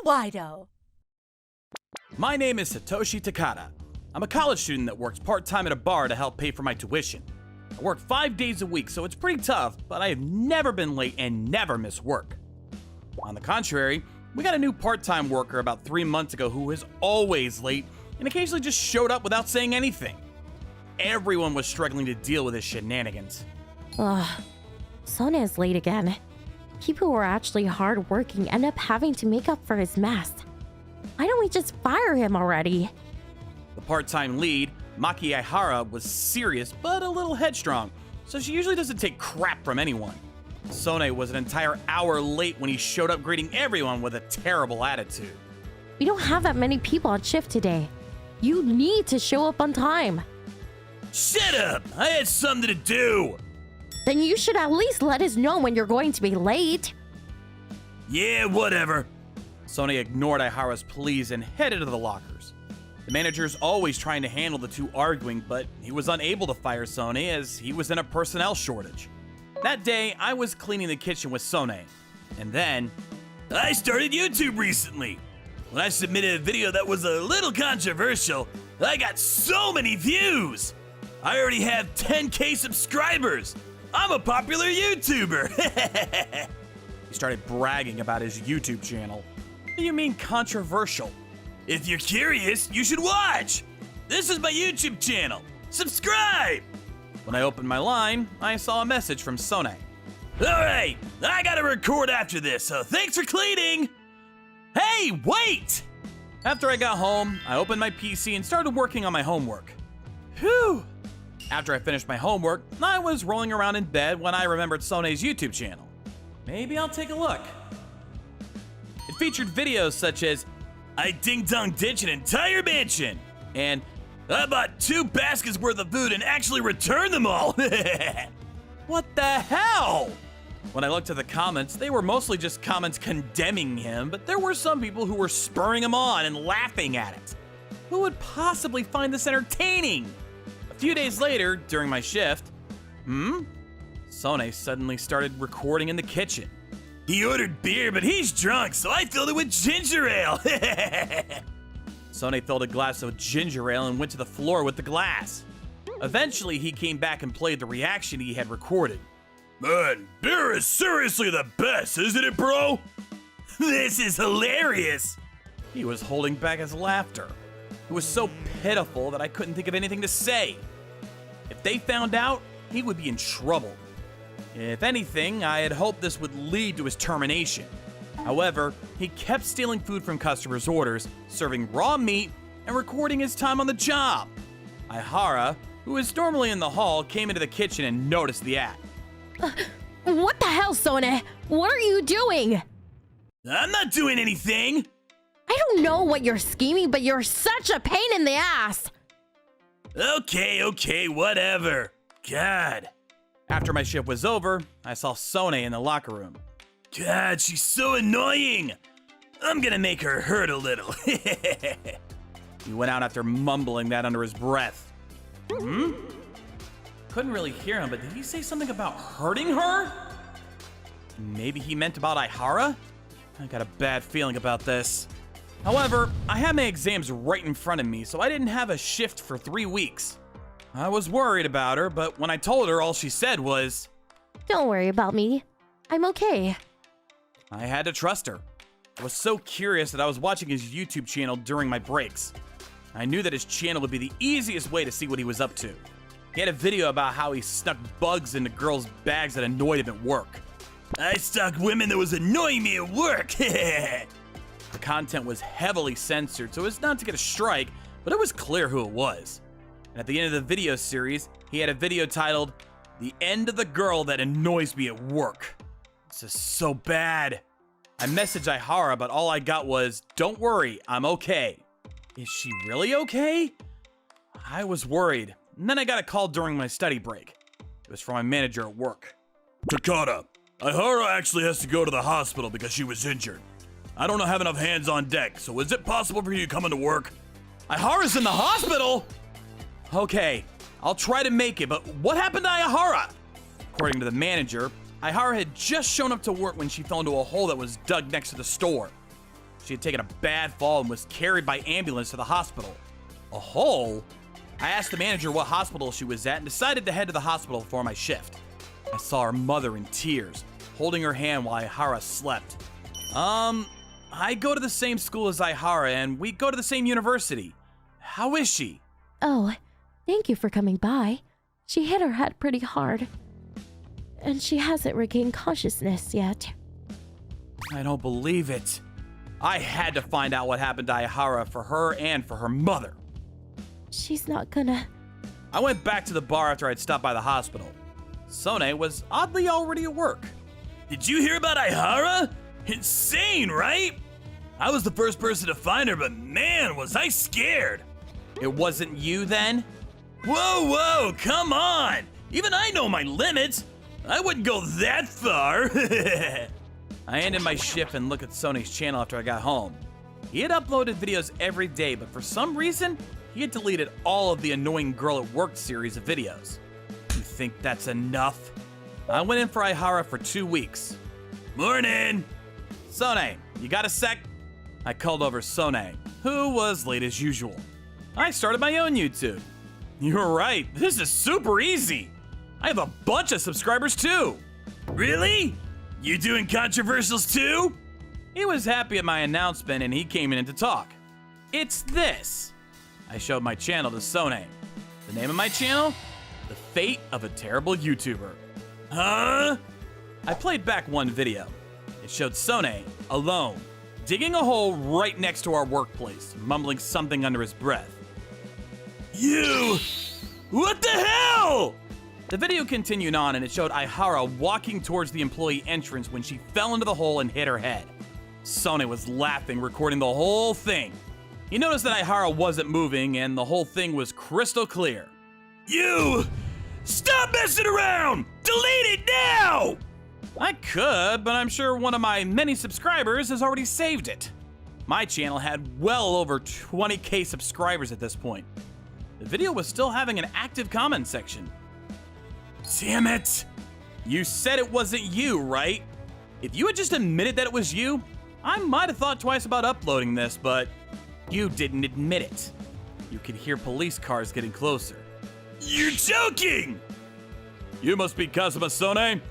Manga-Waido. My name is Satoshi Takada. I'm a college student that works part-time at a bar to help pay for my tuition. I work 5 days a week, so it's pretty tough, but I have never been late and never miss work. On the contrary, we got a new part-time worker about 3 months ago who is always late and occasionally just showed up without saying anything. Everyone was struggling to deal with his shenanigans. Ugh, Sona is late again. People who are actually hardworking end up having to make up for his mess. Why don't we just fire him already? The part-time lead, Maki Aihara, was serious but a little headstrong, so she usually doesn't take crap from anyone. Sone was an entire hour late when he showed up greeting everyone with a terrible attitude. We don't have that many people on shift today. You need to show up on time. Shut up! I had something to do! Then you should at least let us know when you're going to be late. Yeah, whatever. Sone ignored Aihara's pleas and headed to the lockers. The manager's always trying to handle the two arguing, but he was unable to fire Sone as he was in a personnel shortage. That day, I was cleaning the kitchen with Sone, and then... I started YouTube recently. When I submitted a video that was a little controversial, I got so many views. I already have 10K subscribers. I'm a popular YouTuber. He started bragging about his YouTube channel. What do you mean controversial? If you're curious, you should watch. This is my YouTube channel. Subscribe. When I opened my line, I saw a message from Sone. Alright, I gotta record after this, so thanks for cleaning. Hey, wait! After I got home, I opened my PC and started working on my homework. Phew! After I finished my homework, I was rolling around in bed when I remembered Sone's YouTube channel. Maybe I'll take a look. It featured videos such as, I ding-dong ditch an entire mansion, and I bought 2 baskets worth of food and actually returned them all. What the hell? When I looked at the comments, they were mostly just comments condemning him, but there were some people who were spurring him on and laughing at it. Who would possibly find this entertaining? A few days later, during my shift, Sone suddenly started recording in the kitchen. He ordered beer, but he's drunk, so I filled it with ginger ale. Sone filled a glass of ginger ale and went to the floor with the glass. Eventually, he came back and played the reaction he had recorded. Man, beer is seriously the best, isn't it, bro? This is hilarious. He was holding back his laughter. It was so pitiful that I couldn't think of anything to say. If they found out, he would be in trouble. If anything, I had hoped this would lead to his termination. However, he kept stealing food from customers' orders, serving raw meat, and recording his time on the job. Aihara, who is normally in the hall, came into the kitchen and noticed the act. What the hell, Sone? What are you doing? I'm not doing anything! I don't know what you're scheming, but you're such a pain in the ass! Okay, whatever. God. After my shift was over, I saw Sone in the locker room. God, she's so annoying! I'm gonna make her hurt a little. He went out after mumbling that under his breath. Couldn't really hear him, but did he say something about hurting her? Maybe he meant about Aihara? I got a bad feeling about this. However, I had my exams right in front of me, so I didn't have a shift for 3 weeks. I was worried about her, but when I told her, all she said was, Don't worry about me. I'm okay. I had to trust her. I was so curious that I was watching his YouTube channel during my breaks. I knew that his channel would be the easiest way to see what he was up to. He had a video about how he stuck bugs into girls' bags that annoyed him at work. I stalked women that was annoying me at work. The content was heavily censored, so as not to get a strike, but it was clear who it was. And at the end of the video series, he had a video titled, The End of the Girl That Annoys Me at Work. This is so bad. I messaged Aihara, but all I got was, don't worry, I'm okay. Is she really okay? I was worried, and then I got a call during my study break. It was from my manager at work. Takada, Aihara actually has to go to the hospital because she was injured. I don't have enough hands on deck, so is it possible for you to come into work? Aihara's in the hospital? Okay, I'll try to make it, but what happened to Aihara? According to the manager, Aihara had just shown up to work when she fell into a hole that was dug next to the store. She had taken a bad fall and was carried by ambulance to the hospital. A hole? I asked the manager what hospital she was at and decided to head to the hospital for my shift. I saw her mother in tears, holding her hand while Aihara slept. I go to the same school as Aihara and we go to the same university. How is she? Oh, thank you for coming by. She hit her head pretty hard. And she hasn't regained consciousness yet. I don't believe it. I had to find out what happened to Aihara for her and for her mother. She's not gonna... I went back to the bar after I'd stopped by the hospital. Sone was oddly already at work. Did you hear about Aihara? Insane, right? I was the first person to find her, but man, was I scared. It wasn't you then? Whoa, come on! Even I know my limits. I wouldn't go that far. I ended my shift and looked at Sone's channel after I got home. He had uploaded videos every day, but for some reason, he had deleted all of the Annoying Girl at Work series of videos. You think that's enough? I went in for Aihara for 2 weeks. Morning! Sone, you got a sec? I called over Sone, who was late as usual. I started my own YouTube. You're right, this is super easy. I have a bunch of subscribers too. Really? You doing controversials too? He was happy at my announcement and he came in to talk. It's this. I showed my channel to Sone. The name of my channel? The Fate of a Terrible YouTuber. Huh? I played back one video. It showed Sone, alone, digging a hole right next to our workplace, mumbling something under his breath. You! What the hell? The video continued on and it showed Aihara walking towards the employee entrance when she fell into the hole and hit her head. Sone was laughing, recording the whole thing. He noticed that Aihara wasn't moving and the whole thing was crystal clear. You! Stop messing around! Delete it now! I could, but I'm sure one of my many subscribers has already saved it. My channel had well over 20k subscribers at this point. The video was still having an active comment section. Damn it! You said it wasn't you, right? If you had just admitted that it was you, I might have thought twice about uploading this, but you didn't admit it. You could hear police cars getting closer. You're joking! You must be Kazuma Sone.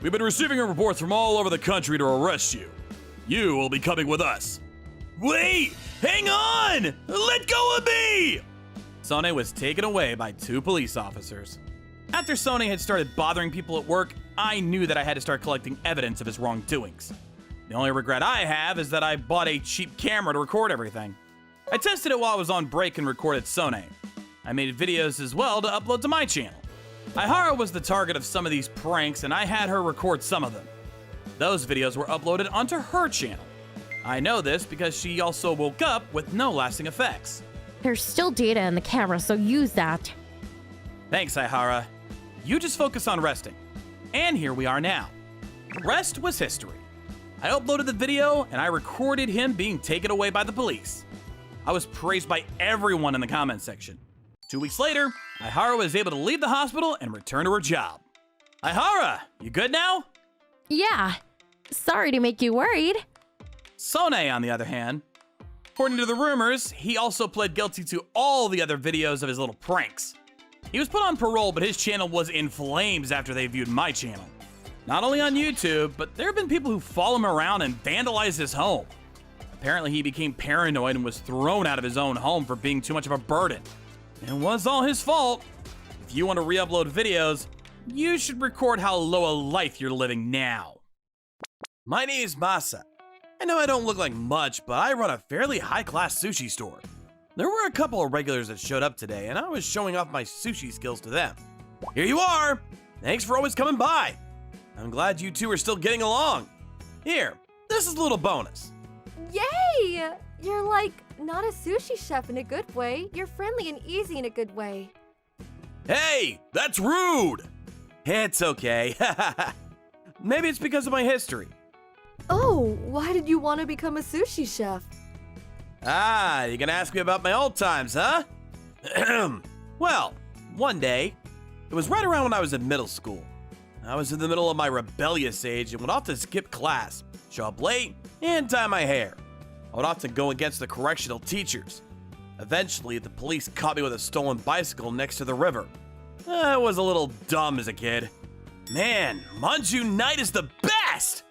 We've been receiving reports from all over the country to arrest you. You will be coming with us. Wait! Hang on! Let go of me! Sone was taken away by 2 police officers. After Sone had started bothering people at work, I knew that I had to start collecting evidence of his wrongdoings. The only regret I have is that I bought a cheap camera to record everything. I tested it while I was on break and recorded Sone. I made videos as well to upload to my channel. Aihara was the target of some of these pranks and I had her record some of them. Those videos were uploaded onto her channel. I know this because she also woke up with no lasting effects. There's still data in the camera, so use that. Thanks, Aihara. You just focus on resting. And here we are now. The rest was history. I uploaded the video and I recorded him being taken away by the police. I was praised by everyone in the comment section. 2 weeks later, Aihara was able to leave the hospital and return to her job. Aihara, you good now? Yeah. Sorry to make you worried. Sone, on the other hand, according to the rumors, he also pled guilty to all the other videos of his little pranks. He was put on parole, but his channel was in flames after they viewed my channel. Not only on YouTube, but there have been people who follow him around and vandalize his home. Apparently, he became paranoid and was thrown out of his own home for being too much of a burden. It was all his fault. If you want to re-upload videos, you should record how low a life you're living now. My name is Masa. I know I don't look like much, but I run a fairly high-class sushi store. There were a couple of regulars that showed up today, and I was showing off my sushi skills to them. Here you are! Thanks for always coming by. I'm glad you two are still getting along. Here, this is a little bonus. Yay! You're like, not a sushi chef in a good way. You're friendly and easy in a good way. Hey, that's rude! It's okay. Maybe it's because of my history. Oh, why did you want to become a sushi chef? Ah, you gonna ask me about my old times, huh? Well, one day, it was right around when I was in middle school. I was in the middle of my rebellious age and went off to skip class, show up late, and dye my hair. I would often go against the correctional teachers. Eventually, the police caught me with a stolen bicycle next to the river. I was a little dumb as a kid. Man, manju night is the best!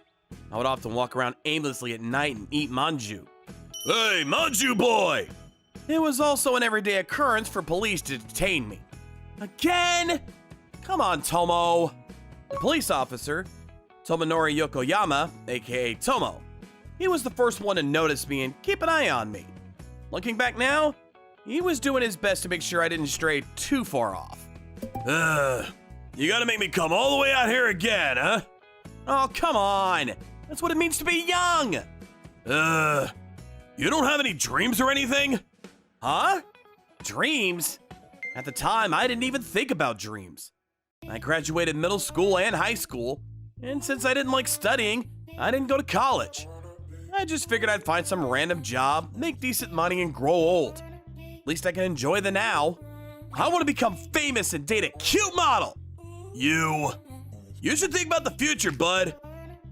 I would often walk around aimlessly at night and eat manju. Hey, manju boy! It was also an everyday occurrence for police to detain me. Again? Come on, Tomo. The police officer, Tomonori Yokoyama, aka Tomo. He was the first one to notice me and keep an eye on me. Looking back now, he was doing his best to make sure I didn't stray too far off. You gotta make me come all the way out here again, huh? Oh, come on. That's what it means to be young. You don't have any dreams or anything? Huh? Dreams? At the time, I didn't even think about dreams. I graduated middle school and high school, and since I didn't like studying, I didn't go to college. I just figured I'd find some random job, make decent money, and grow old. At least I can enjoy the now. I want to become famous and date a cute model. You should think about the future, bud.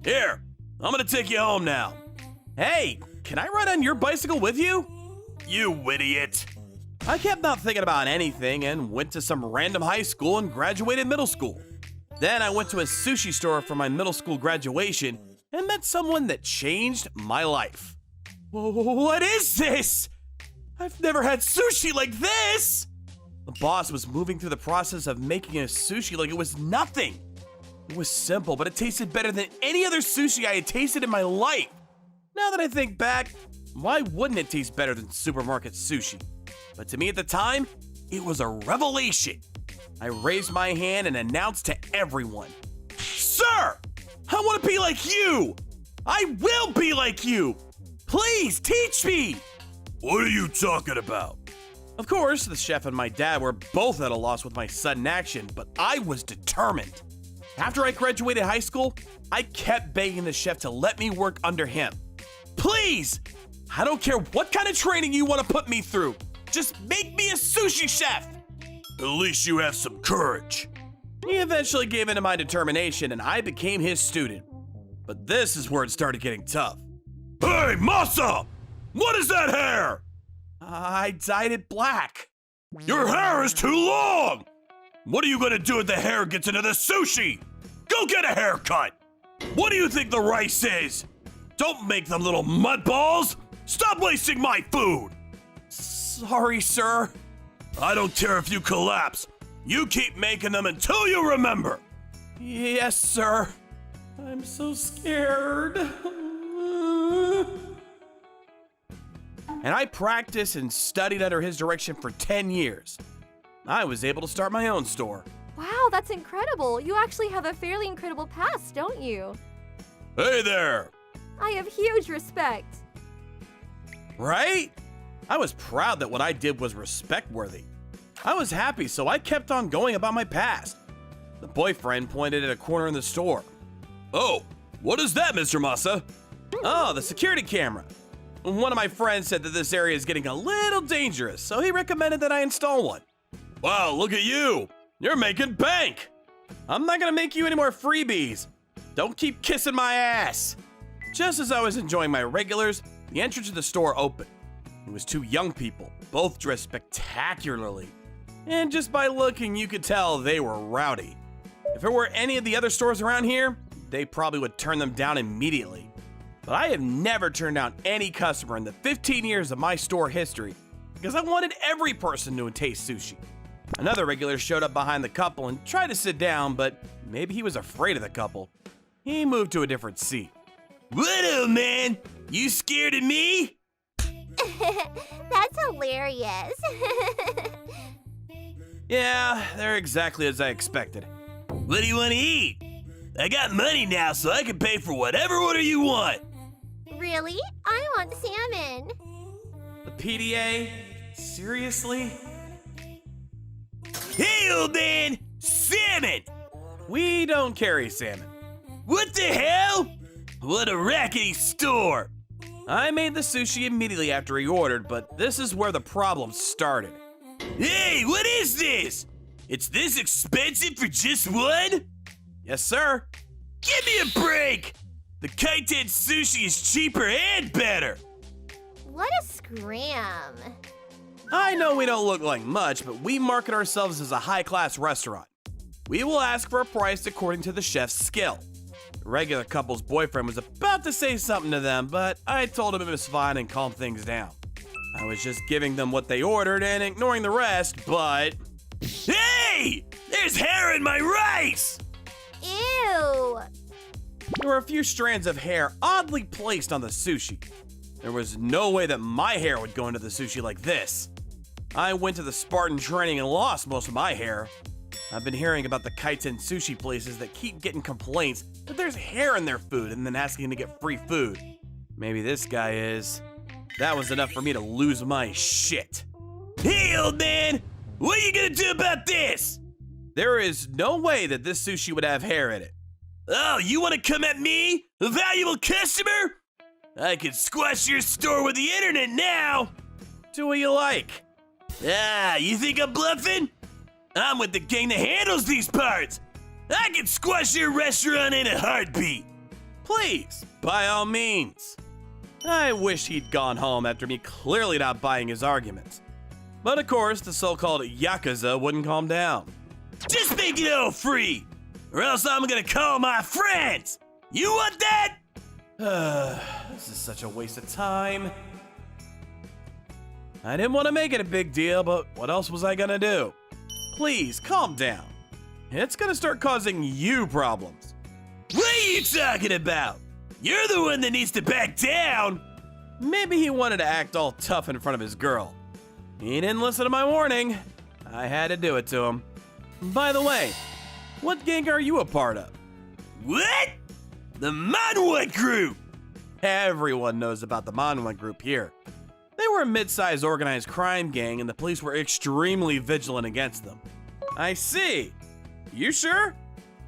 Here, I'm gonna take you home now. Hey, can I ride on your bicycle with you? You idiot. I kept not thinking about anything and went to some random high school and graduated middle school. Then I went to a sushi store for my middle school graduation and met someone that changed my life. What is this? I've never had sushi like this! The boss was moving through the process of making a sushi like it was nothing. It was simple, but it tasted better than any other sushi I had tasted in my life. Now that I think back, why wouldn't it taste better than supermarket sushi? But to me at the time, it was a revelation. I raised my hand and announced to everyone, "Sir, I want to be like you! I will be like you! Please teach me!" What are you talking about? Of course, the chef and my dad were both at a loss with my sudden action, but I was determined. After I graduated high school, I kept begging the chef to let me work under him. Please! I don't care what kind of training you want to put me through. Just make me a sushi chef! At least you have some courage. He eventually gave in to my determination and I became his student. But this is where it started getting tough. Hey, Masa! What is that hair? I dyed it black. Your hair is too long! What are you gonna do if the hair gets into the sushi? Go get a haircut! What do you think the rice is? Don't make them little mud balls! Stop wasting my food! Sorry, sir. I don't care if you collapse. You keep making them until you remember. Yes, sir. I'm so scared. And I practiced and studied under his direction for 10 years. I was able to start my own store. Wow, that's incredible. You actually have a fairly incredible past, don't you? Hey there! I have huge respect. Right? I was proud that what I did was respect-worthy. I was happy, so I kept on going about my past. The boyfriend pointed at a corner in the store. Oh, what is that, Mr. Masa? Oh, the security camera. One of my friends said that this area is getting a little dangerous, so he recommended that I install one. Wow, look at you! You're making bank! I'm not gonna make you any more freebies. Don't keep kissing my ass. Just as I was enjoying my regulars, the entrance to the store opened. It was two young people, both dressed spectacularly. And just by looking, you could tell they were rowdy. If it were any of the other stores around here, they probably would turn them down immediately. But I have never turned down any customer in the 15 years of my store history because I wanted every person to taste sushi. Another regular showed up behind the couple and tried to sit down, but maybe he was afraid of the couple. He moved to a different seat. What up, man? You scared of me? That's hilarious. Yeah, they're exactly as I expected. What do you want to eat? I got money now, so I can pay for whatever order you want. Really? I want salmon. The PDA? Seriously? Hey, old man! Salmon! We don't carry salmon. What the hell? What a rackety store! I made the sushi immediately after he ordered, but this is where the problem started. Hey, what is this? It's this expensive for just one? Yes, sir. Give me a break! The kaiten sushi is cheaper and better. What a scram. I know we don't look like much, but we market ourselves as a high-class restaurant. We will ask for a price according to the chef's skill. The regular couple's boyfriend was about to say something to them, but I told him it was fine and calmed things down. I was just giving them what they ordered and ignoring the rest, but... Hey! There's hair in my rice! Ew. There were a few strands of hair oddly placed on the sushi. There was no way that my hair would go into the sushi like this. I went to the Spartan training and lost most of my hair. I've been hearing about the kaiten sushi places that keep getting complaints that there's hair in their food and then asking to get free food. Maybe this guy is. That was enough for me to lose my shit. Hey, old man! What are you gonna do about this? There is no way that this sushi would have hair in it. Oh, you wanna come at me? A valuable customer? I could squash your store with the internet now! Do what you like. Ah, you think I'm bluffing? I'm with the gang that handles these parts. I can squash your restaurant in a heartbeat. Please, by all means. I wish he'd gone home after me clearly not buying his arguments. But of course, the so-called Yakuza wouldn't calm down. Just make it all free, or else I'm gonna call my friends. You want that? This is such a waste of time. I didn't want to make it a big deal, but what else was I gonna do? Please, calm down. It's gonna start causing you problems. What are you talking about? You're the one that needs to back down. Maybe he wanted to act all tough in front of his girl. He didn't listen to my warning. I had to do it to him. By the way, what gang are you a part of? What? The Manwa Group! Everyone knows about the Manwa Group here. They were a mid-sized organized crime gang and the police were extremely vigilant against them. I see. You sure?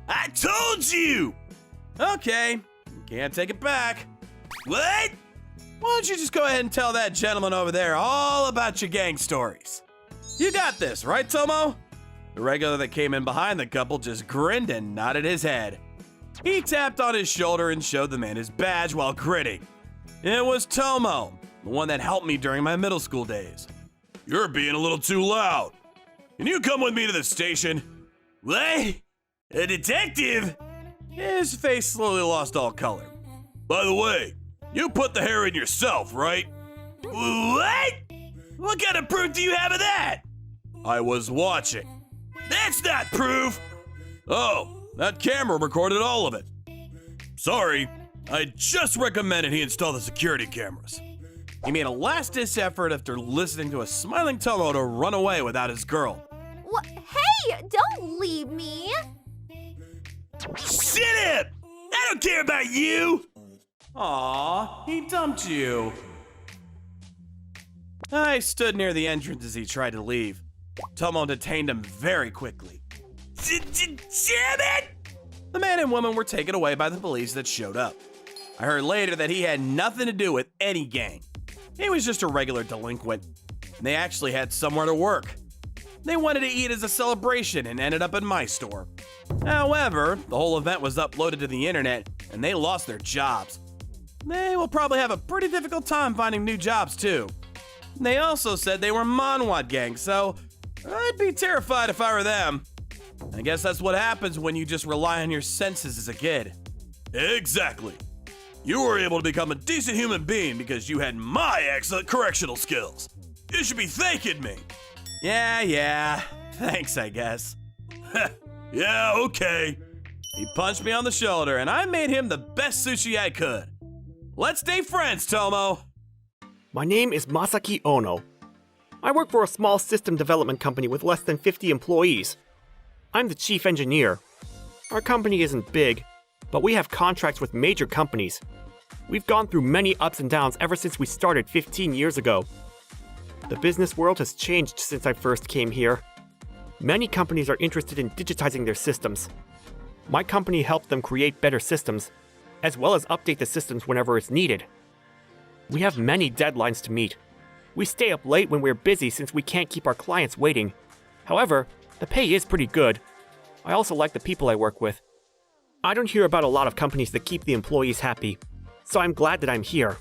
I told you! Okay, can't take it back. What? Why don't you just go ahead and tell that gentleman over there all about your gang stories? You got this, right, Tomo? The regular that came in behind the couple just grinned and nodded his head. He tapped on his shoulder and showed the man his badge while grinning. It was Tomo, the one that helped me during my middle school days. You're being a little too loud. Can you come with me to the station? What? A detective? His face slowly lost all color. By the way, you put the hair in yourself, right? What? What kind of proof do you have of that? I was watching. That's not proof! Oh, that camera recorded all of it. Sorry, I just recommended he install the security cameras. He made a last-ditch effort after listening to a smiling Tomo to run away without his girl. What? Hey, don't leave me. Shut up! I don't care about you! Aw, he dumped you. I stood near the entrance as he tried to leave. Tomo detained him very quickly. Damn it! The man and woman were taken away by the police that showed up. I heard later that he had nothing to do with any gang. He was just a regular delinquent. And they actually had somewhere to work. They wanted to eat as a celebration and ended up in my store. However, the whole event was uploaded to the internet and they lost their jobs. They will probably have a pretty difficult time finding new jobs too. They also said they were Manwa gang, so I'd be terrified if I were them. I guess that's what happens when you just rely on your senses as a kid. Exactly. You were able to become a decent human being because you had my excellent correctional skills. You should be thanking me. Yeah. Thanks, I guess. Yeah, okay. He punched me on the shoulder and I made him the best sushi I could. Let's stay friends, Tomo. My name is Masaki Ono. I work for a small system development company with less than 50 employees. I'm the chief engineer. Our company isn't big, but we have contracts with major companies. We've gone through many ups and downs ever since we started 15 years ago. The business world has changed since I first came here. Many companies are interested in digitizing their systems. My company helps them create better systems, as well as update the systems whenever it's needed. We have many deadlines to meet. We stay up late when we're busy since we can't keep our clients waiting. However, the pay is pretty good. I also like the people I work with. I don't hear about a lot of companies that keep the employees happy, so I'm glad that I'm here.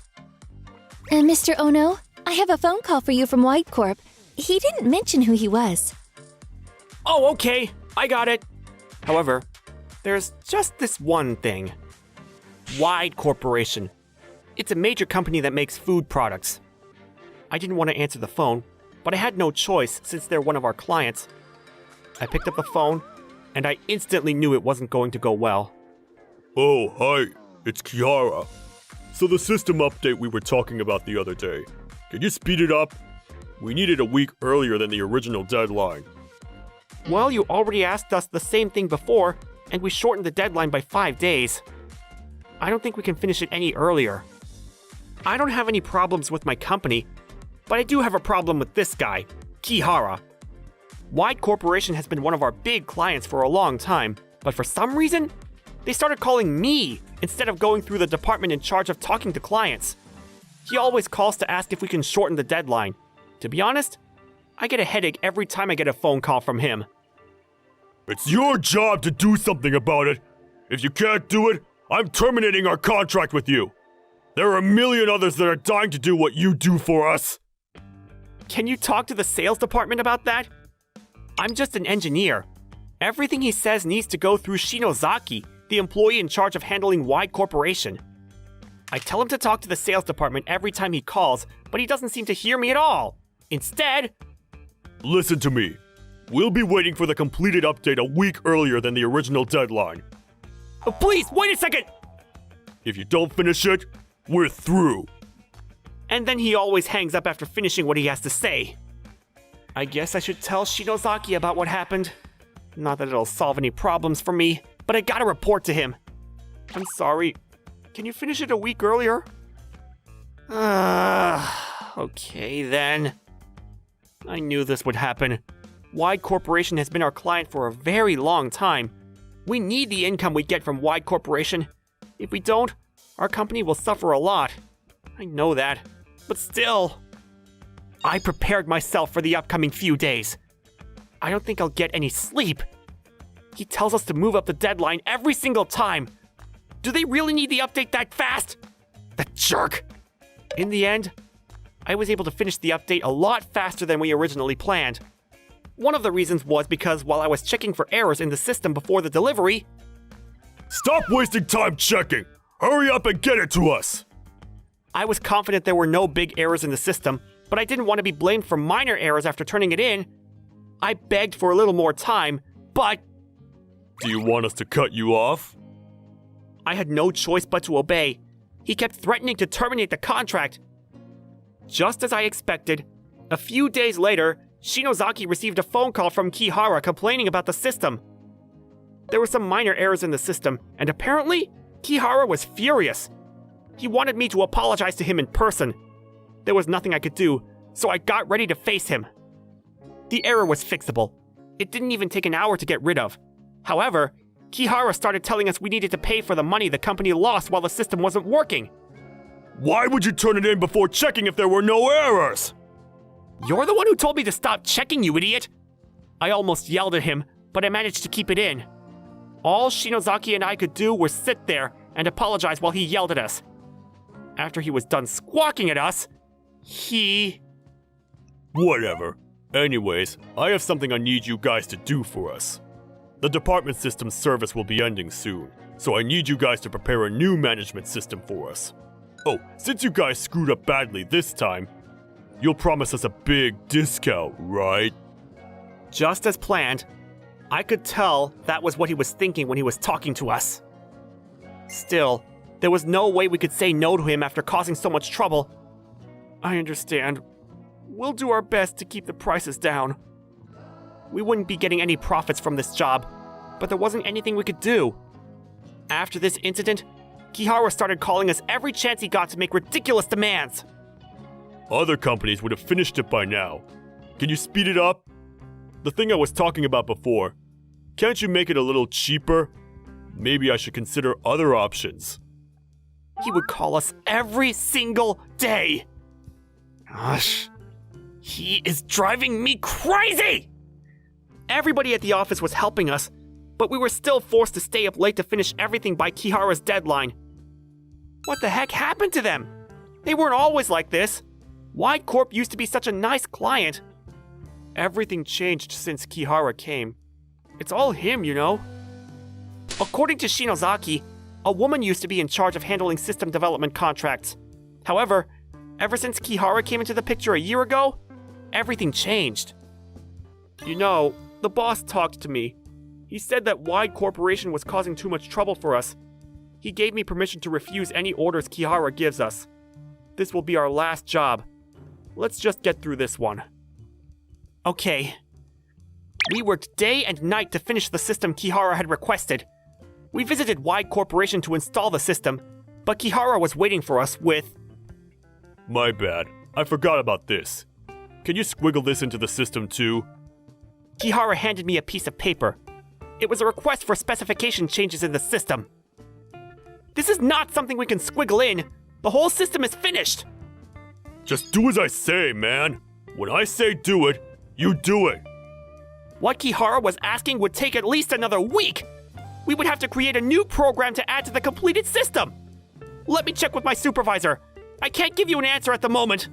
Mr. Ono, I have a phone call for you from Wide Corp. He didn't mention who he was. Oh, okay. I got it. However, there's just this one thing. Wide Corporation. It's a major company that makes food products. I didn't want to answer the phone, but I had no choice since they're one of our clients. I picked up the phone, and I instantly knew it wasn't going to go well. Oh, hi. It's Kiara. So the system update we were talking about the other day. Can you speed it up? We need it a week earlier than the original deadline. Well, you already asked us the same thing before, and we shortened the deadline by 5 days. I don't think we can finish it any earlier. I don't have any problems with my company, but I do have a problem with this guy, Kihara. Wide Corporation has been one of our big clients for a long time, but for some reason, they started calling me instead of going through the department in charge of talking to clients. He always calls to ask if we can shorten the deadline. To be honest, I get a headache every time I get a phone call from him. It's your job to do something about it. If you can't do it, I'm terminating our contract with you. There are a million others that are dying to do what you do for us. Can you talk to the sales department about that? I'm just an engineer. Everything he says needs to go through Shinozaki, the employee in charge of handling Wide Corporation. I tell him to talk to the sales department every time he calls, but he doesn't seem to hear me at all. Instead... Listen to me. We'll be waiting for the completed update a week earlier than the original deadline. Please, wait a second! If you don't finish it, we're through. And then he always hangs up after finishing what he has to say. I guess I should tell Shinozaki about what happened. Not that it'll solve any problems for me, but I gotta report to him. I'm sorry. Can you finish it a week earlier? Okay then. I knew this would happen. Wide Corporation has been our client for a very long time. We need the income we get from Wide Corporation. If we don't, our company will suffer a lot. I know that, but still. I prepared myself for the upcoming few days. I don't think I'll get any sleep. He tells us to move up the deadline every single time. Do they really need the update that fast? The jerk! In the end, I was able to finish the update a lot faster than we originally planned. One of the reasons was because while I was checking for errors in the system before the delivery... Stop wasting time checking! Hurry up and get it to us! I was confident there were no big errors in the system, but I didn't want to be blamed for minor errors after turning it in. I begged for a little more time, but... Do you want us to cut you off? I had no choice but to obey. He kept threatening to terminate the contract. Just as I expected, a few days later, Shinozaki received a phone call from Kihara complaining about the system. There were some minor errors in the system, and apparently, Kihara was furious. He wanted me to apologize to him in person. There was nothing I could do, so I got ready to face him. The error was fixable. It didn't even take an hour to get rid of. However, Kihara started telling us we needed to pay for the money the company lost while the system wasn't working. Why would you turn it in before checking if there were no errors? You're the one who told me to stop checking, you idiot! I almost yelled at him, but I managed to keep it in. All Shinozaki and I could do was sit there and apologize while he yelled at us. After he was done squawking at us, he... Whatever. Anyways, I have something I need you guys to do for us. The department system service will be ending soon, so I need you guys to prepare a new management system for us. Oh, since you guys screwed up badly this time, you'll promise us a big discount, right? Just as planned. I could tell that was what he was thinking when he was talking to us. Still, there was no way we could say no to him after causing so much trouble. I understand. We'll do our best to keep the prices down. We wouldn't be getting any profits from this job, but there wasn't anything we could do. After this incident, Kihara started calling us every chance he got to make ridiculous demands. Other companies would have finished it by now. Can you speed it up? The thing I was talking about before. Can't you make it a little cheaper? Maybe I should consider other options. He would call us every single day. Gosh, he is driving me crazy! Everybody at the office was helping us, but we were still forced to stay up late to finish everything by Kihara's deadline. What the heck happened to them? They weren't always like this. Wide Corp used to be such a nice client. Everything changed since Kihara came. It's all him, you know? According to Shinozaki, a woman used to be in charge of handling system development contracts. However, ever since Kihara came into the picture a year ago, everything changed. You know, the boss talked to me. He said that Wide Corporation was causing too much trouble for us. He gave me permission to refuse any orders Kihara gives us. This will be our last job. Let's just get through this one. Okay. We worked day and night to finish the system Kihara had requested. We visited Wide Corporation to install the system, but Kihara was waiting for us with... My bad. I forgot about this. Can you squiggle this into the system too? Kihara handed me a piece of paper. It was a request for specification changes in the system. This is not something we can squiggle in. The whole system is finished. Just do as I say, man. When I say do it, you do it. What Kihara was asking would take at least another week. We would have to create a new program to add to the completed system. Let me check with my supervisor. I can't give you an answer at the moment.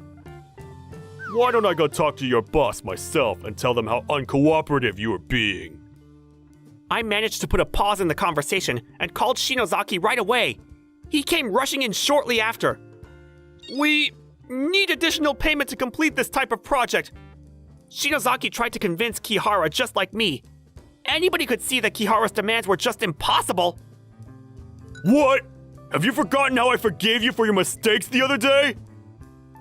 Why don't I go talk to your boss myself and tell them how uncooperative you are being? I managed to put a pause in the conversation and called Shinozaki right away. He came rushing in shortly after. We need additional payment to complete this type of project. Shinozaki tried to convince Kihara just like me. Anybody could see that Kihara's demands were just impossible. What? Have you forgotten how I forgave you for your mistakes the other day?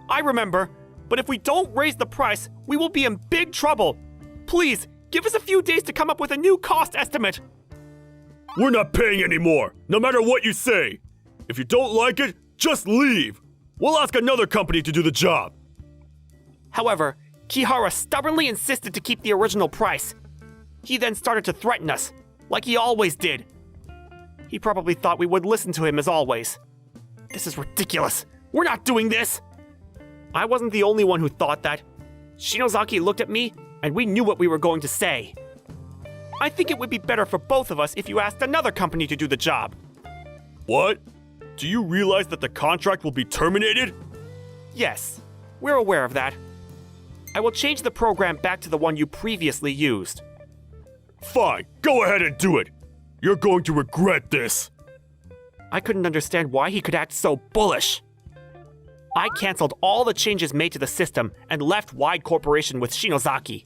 I remember, but if we don't raise the price, we will be in big trouble. Please, give us a few days to come up with a new cost estimate. We're not paying anymore, no matter what you say. If you don't like it, just leave. We'll ask another company to do the job. However, Kihara stubbornly insisted to keep the original price. He then started to threaten us, like he always did. He probably thought we would listen to him as always. This is ridiculous. We're not doing this. I wasn't the only one who thought that. Shinozaki looked at me, and we knew what we were going to say. I think it would be better for both of us if you asked another company to do the job. What? Do you realize that the contract will be terminated? Yes, we're aware of that. I will change the program back to the one you previously used. Fine, go ahead and do it. You're going to regret this. I couldn't understand why he could act so bullish. I canceled all the changes made to the system and left Wide Corporation with Shinozaki.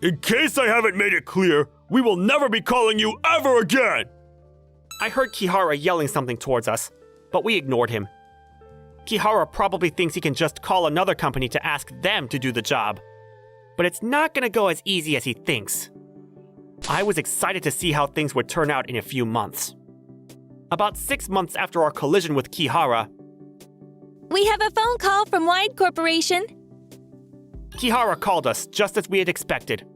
In case I haven't made it clear, we will never be calling you ever again! I heard Kihara yelling something towards us, but we ignored him. Kihara probably thinks he can just call another company to ask them to do the job. But it's not gonna go as easy as he thinks. I was excited to see how things would turn out in a few months. About 6 months after our collision with Kihara, We have a phone call from Wide Corporation. Kihara called us just as we had expected.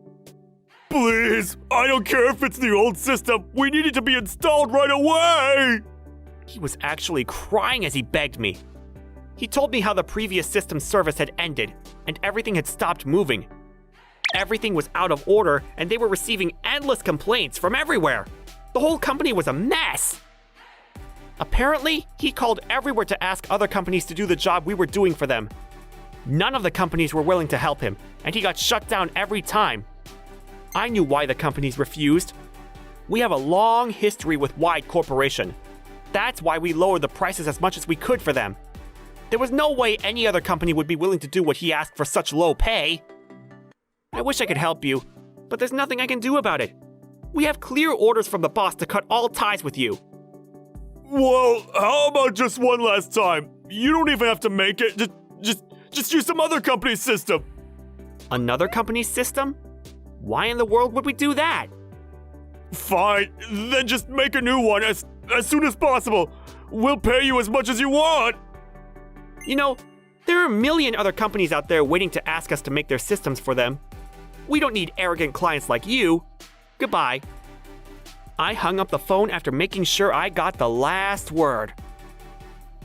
Please, I don't care if it's the old system. We need it to be installed right away! He was actually crying as he begged me. He told me how the previous system service had ended and everything had stopped moving. Everything was out of order and they were receiving endless complaints from everywhere. The whole company was a mess. Apparently, he called everywhere to ask other companies to do the job we were doing for them. None of the companies were willing to help him, and he got shut down every time. I knew why the companies refused. We have a long history with Wide Corporation. That's why we lowered the prices as much as we could for them. There was no way any other company would be willing to do what he asked for such low pay. I wish I could help you, but there's nothing I can do about it. We have clear orders from the boss to cut all ties with you. Well, how about just one last time? You don't even have to make it. Just use some other company's system. Another company's system? Why in the world would we do that? Fine, then just make a new one as soon as possible. We'll pay you as much as you want. You know, there are a million other companies out there waiting to ask us to make their systems for them. We don't need arrogant clients like you. Goodbye. I hung up the phone after making sure I got the last word.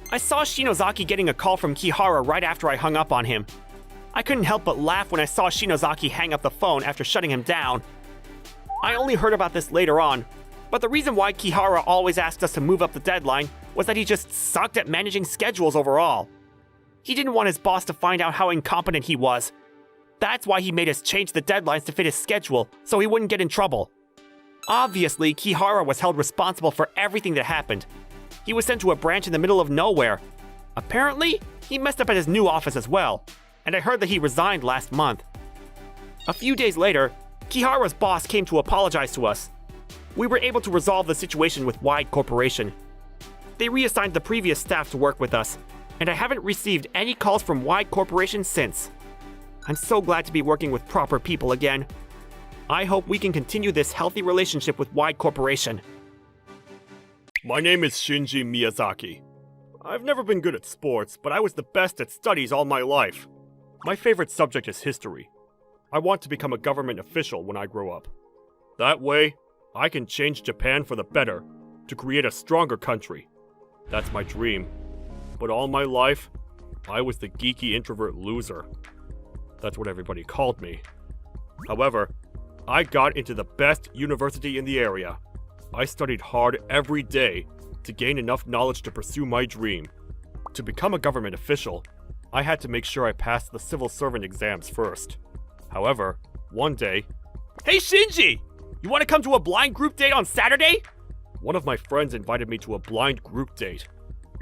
I saw Shinozaki getting a call from Kihara right after I hung up on him. I couldn't help but laugh when I saw Shinozaki hang up the phone after shutting him down. I only heard about this later on, but the reason why Kihara always asked us to move up the deadline was that he just sucked at managing schedules overall. He didn't want his boss to find out how incompetent he was. That's why he made us change the deadlines to fit his schedule, so he wouldn't get in trouble. Obviously, Kihara was held responsible for everything that happened. He was sent to a branch in the middle of nowhere. Apparently, he messed up at his new office as well, and I heard that he resigned last month. A few days later, Kihara's boss came to apologize to us. We were able to resolve the situation with Wide Corporation. They reassigned the previous staff to work with us, and I haven't received any calls from Wide Corporation since. I'm so glad to be working with proper people again. I hope we can continue this healthy relationship with Wide Corporation. My name is Shinji Miyazaki. I've never been good at sports, but I was the best at studies all my life. My favorite subject is history. I want to become a government official when I grow up. That way, I can change Japan for the better, to create a stronger country. That's my dream. But all my life, I was the geeky introvert loser. That's what everybody called me. However, I got into the best university in the area. I studied hard every day to gain enough knowledge to pursue my dream. To become a government official, I had to make sure I passed the civil servant exams first. However, one day, Hey Shinji! You want to come to a blind group date on Saturday? one of my friends invited me to a blind group date.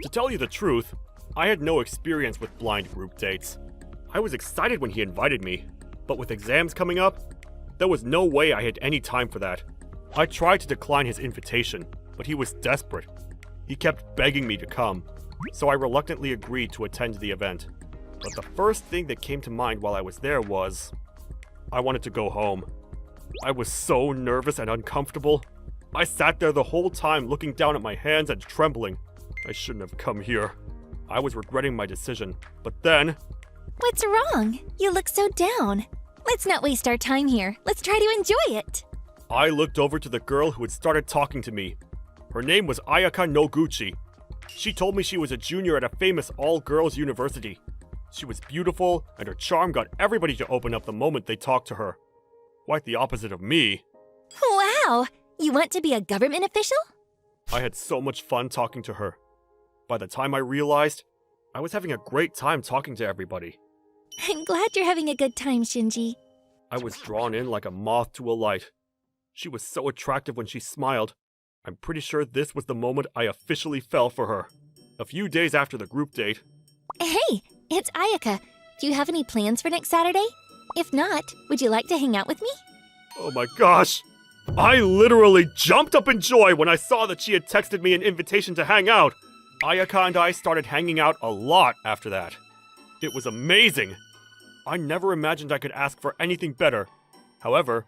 To tell you the truth, I had no experience with blind group dates. I was excited when he invited me, but with exams coming up, there was no way I had any time for that. I tried to decline his invitation, but he was desperate. He kept begging me to come, so I reluctantly agreed to attend the event. But the first thing that came to mind while I was there was, I wanted to go home. I was so nervous and uncomfortable. I sat there the whole time looking down at my hands and trembling. I shouldn't have come here. I was regretting my decision, but then... What's wrong? You look so down. Let's not waste our time here. Let's try to enjoy it. I looked over to the girl who had started talking to me. Her name was Ayaka Noguchi. She told me she was a junior at a famous all-girls university. She was beautiful, and her charm got everybody to open up the moment they talked to her. Quite the opposite of me. Wow! You want to be a government official? I had so much fun talking to her. By the time I realized, I was having a great time talking to everybody. I'm glad you're having a good time, Shinji. I was drawn in like a moth to a light. She was so attractive when she smiled. I'm pretty sure this was the moment I officially fell for her. A few days after the group date, Hey, it's Ayaka. Do you have any plans for next Saturday? If not, would you like to hang out with me? oh my gosh! I literally jumped up in joy when I saw that she had texted me an invitation to hang out. Ayaka and I started hanging out a lot after that. It was amazing. I never imagined I could ask for anything better. However,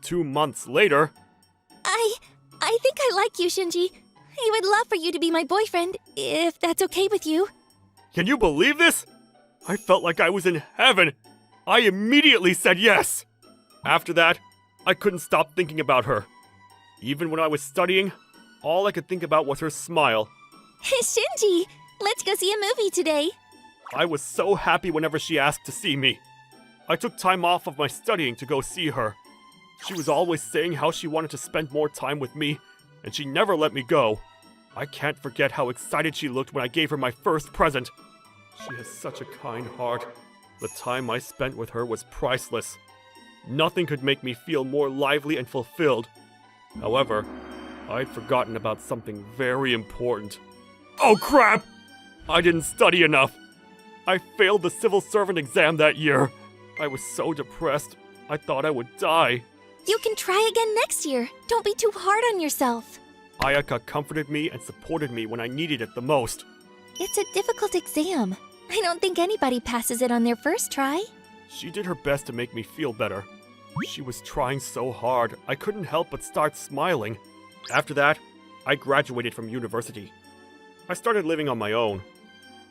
2 months later, I think I like you, Shinji. I would love for you to be my boyfriend, if that's okay with you. can you believe this? I felt like I was in heaven. I immediately said yes. After that, I couldn't stop thinking about her. Even when I was studying, all I could think about was her smile. Shinji, let's go see a movie today. I was so happy whenever she asked to see me. I took time off of my studying to go see her. She was always saying how she wanted to spend more time with me, and she never let me go. I can't forget how excited she looked when I gave her my first present. She has such a kind heart. The time I spent with her was priceless. Nothing could make me feel more lively and fulfilled. However, I'd forgotten about something very important. Oh crap! I didn't study enough. I failed the civil servant exam that year. I was so depressed, I thought I would die. You can try again next year. Don't be too hard on yourself. Ayaka comforted me and supported me when I needed it the most. It's a difficult exam. I don't think anybody passes it on their first try. She did her best to make me feel better. She was trying so hard, I couldn't help but start smiling. After that, I graduated from university. I started living on my own.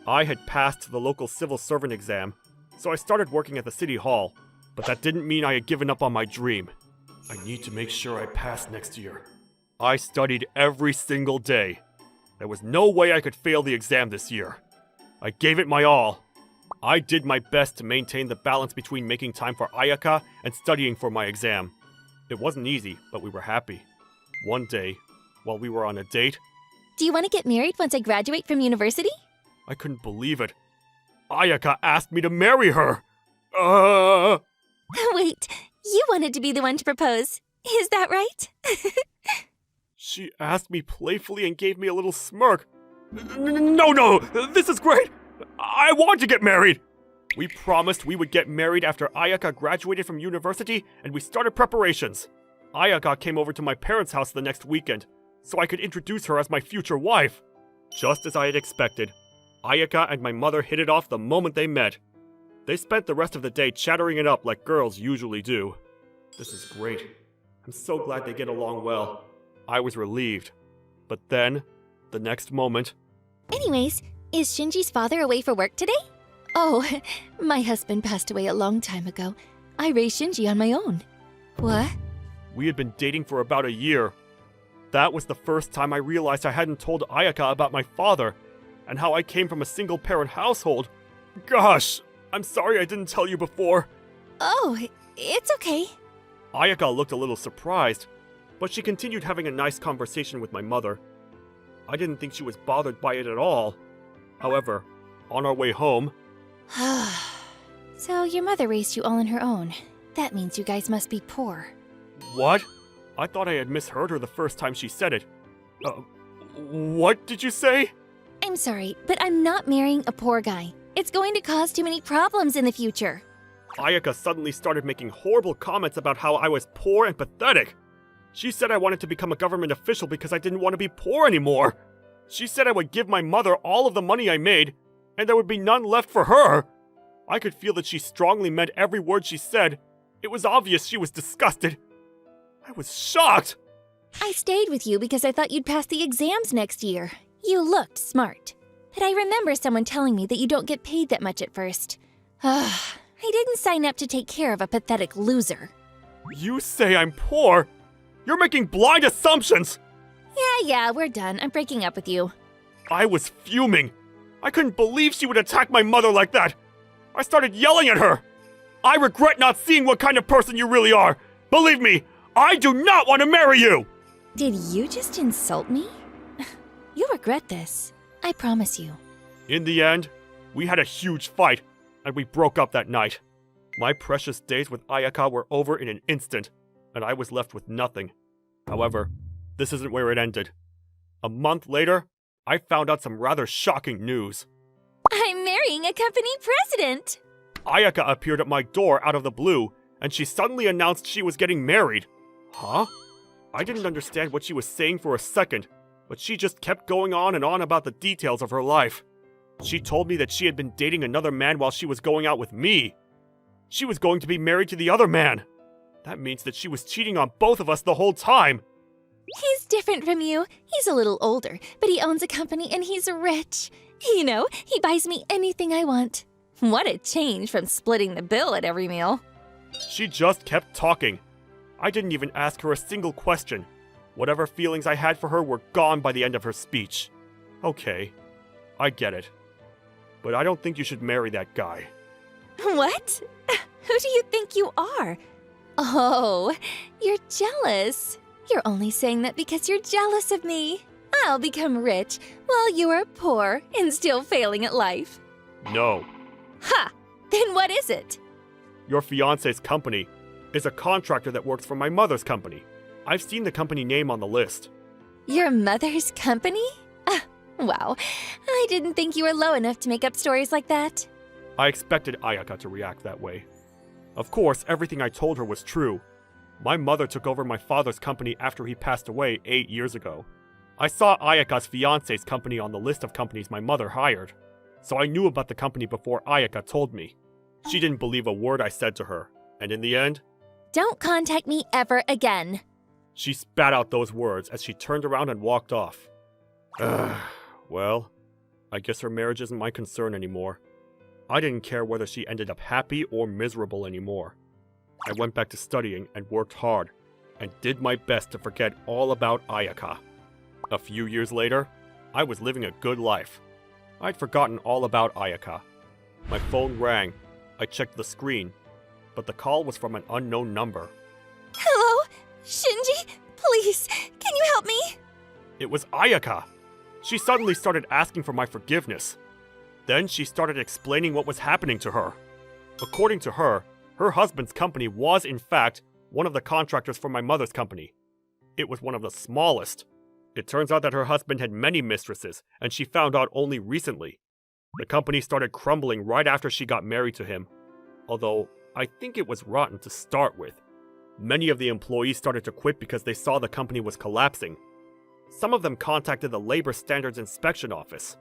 I had passed the local civil servant exam, so I started working at the city hall. But that didn't mean I had given up on my dream. I need to make sure I pass next year. I studied every single day. There was no way I could fail the exam this year. I gave it my all. I did my best to maintain the balance between making time for Ayaka and studying for my exam. It wasn't easy, but we were happy. One day, while we were on a date, Do you want to get married once I graduate from university? I couldn't believe it. Ayaka asked me to marry her. Wait, you wanted to be the one to propose. Is that right? She asked me playfully and gave me a little smirk. No, this is great. I want to get married. We promised we would get married after Ayaka graduated from university, and we started preparations. Ayaka came over to my parents' house the next weekend, so I could introduce her as my future wife. Just as I had expected, Ayaka and my mother hit it off the moment they met. They spent the rest of the day chattering it up like girls usually do. This is great. I'm so glad they get along well. I was relieved. But then, the next moment... Anyways, is Shinji's father away for work today? Oh, my husband passed away a long time ago. I raised Shinji on my own. What? We had been dating for about a year. That was the first time I realized I hadn't told Ayaka about my father, and how I came from a single-parent household. Gosh, I'm sorry I didn't tell you before. Oh, it's okay. Ayaka looked a little surprised, but she continued having a nice conversation with my mother. I didn't think she was bothered by it at all. However, on our way home... So your mother raised you all on her own. That means you guys must be poor. What? I thought I had misheard her the first time she said it. What did you say? I'm sorry, but I'm not marrying a poor guy. It's going to cause too many problems in the future. Ayaka suddenly started making horrible comments about how I was poor and pathetic. She said I wanted to become a government official because I didn't want to be poor anymore. She said I would give my mother all of the money I made, and there would be none left for her. I could feel that she strongly meant every word she said. It was obvious she was disgusted. I was shocked. I stayed with you because I thought you'd pass the exams next year. You looked smart. But I remember someone telling me that you don't get paid that much at first. I didn't sign up to take care of a pathetic loser. You say I'm poor? You're making blind assumptions! Yeah, we're done. I'm breaking up with you. I was fuming. I couldn't believe she would attack my mother like that. I started yelling at her. I regret not seeing what kind of person you really are. Believe me, I do not want to marry you! Did you just insult me? You'll regret this. I promise you. In the end, we had a huge fight, and we broke up that night. My precious days with Ayaka were over in an instant, and I was left with nothing. However, this isn't where it ended. A month later, I found out some rather shocking news. I'm marrying a company president! Ayaka appeared at my door out of the blue, and she suddenly announced she was getting married. Huh? I didn't understand what she was saying for a second, but she just kept going on and on about the details of her life. She told me that she had been dating another man while she was going out with me. She was going to be married to the other man. That means that she was cheating on both of us the whole time. He's different from you. He's a little older, but he owns a company and he's rich. You know, he buys me anything I want. What a change from splitting the bill at every meal. She just kept talking. I didn't even ask her a single question. Whatever feelings I had for her were gone by the end of her speech. Okay, I get it. But I don't think you should marry that guy. What? Who do you think you are? Oh, you're jealous. You're only saying that because you're jealous of me. I'll become rich while you are poor and still failing at life. No. Ha! Then what is it? Your fiancé's company is a contractor that works for my mother's company. I've seen the company name on the list. Your mother's company? Wow. I didn't think you were low enough to make up stories like that. I expected Ayaka to react that way. Of course, everything I told her was true. My mother took over my father's company after he passed away 8 years ago. I saw Ayaka's fiancé's company on the list of companies my mother hired, so I knew about the company before Ayaka told me. She didn't believe a word I said to her, and in the end... Don't contact me ever again. She spat out those words as she turned around and walked off. Well, I guess her marriage isn't my concern anymore. I didn't care whether she ended up happy or miserable anymore. I went back to studying and worked hard, and did my best to forget all about Ayaka. A few years later, I was living a good life. I'd forgotten all about Ayaka. My phone rang. I checked the screen, but the call was from an unknown number. Hello? Shinji? Please, can you help me? It was Ayaka! She suddenly started asking for my forgiveness. Then she started explaining what was happening to her. According to her, her husband's company was, in fact, one of the contractors for my mother's company. It was one of the smallest. It turns out that her husband had many mistresses, and she found out only recently. The company started crumbling right after she got married to him. Although, I think it was rotten to start with. Many of the employees started to quit because they saw the company was collapsing. Some of them contacted the Labor Standards Inspection Office.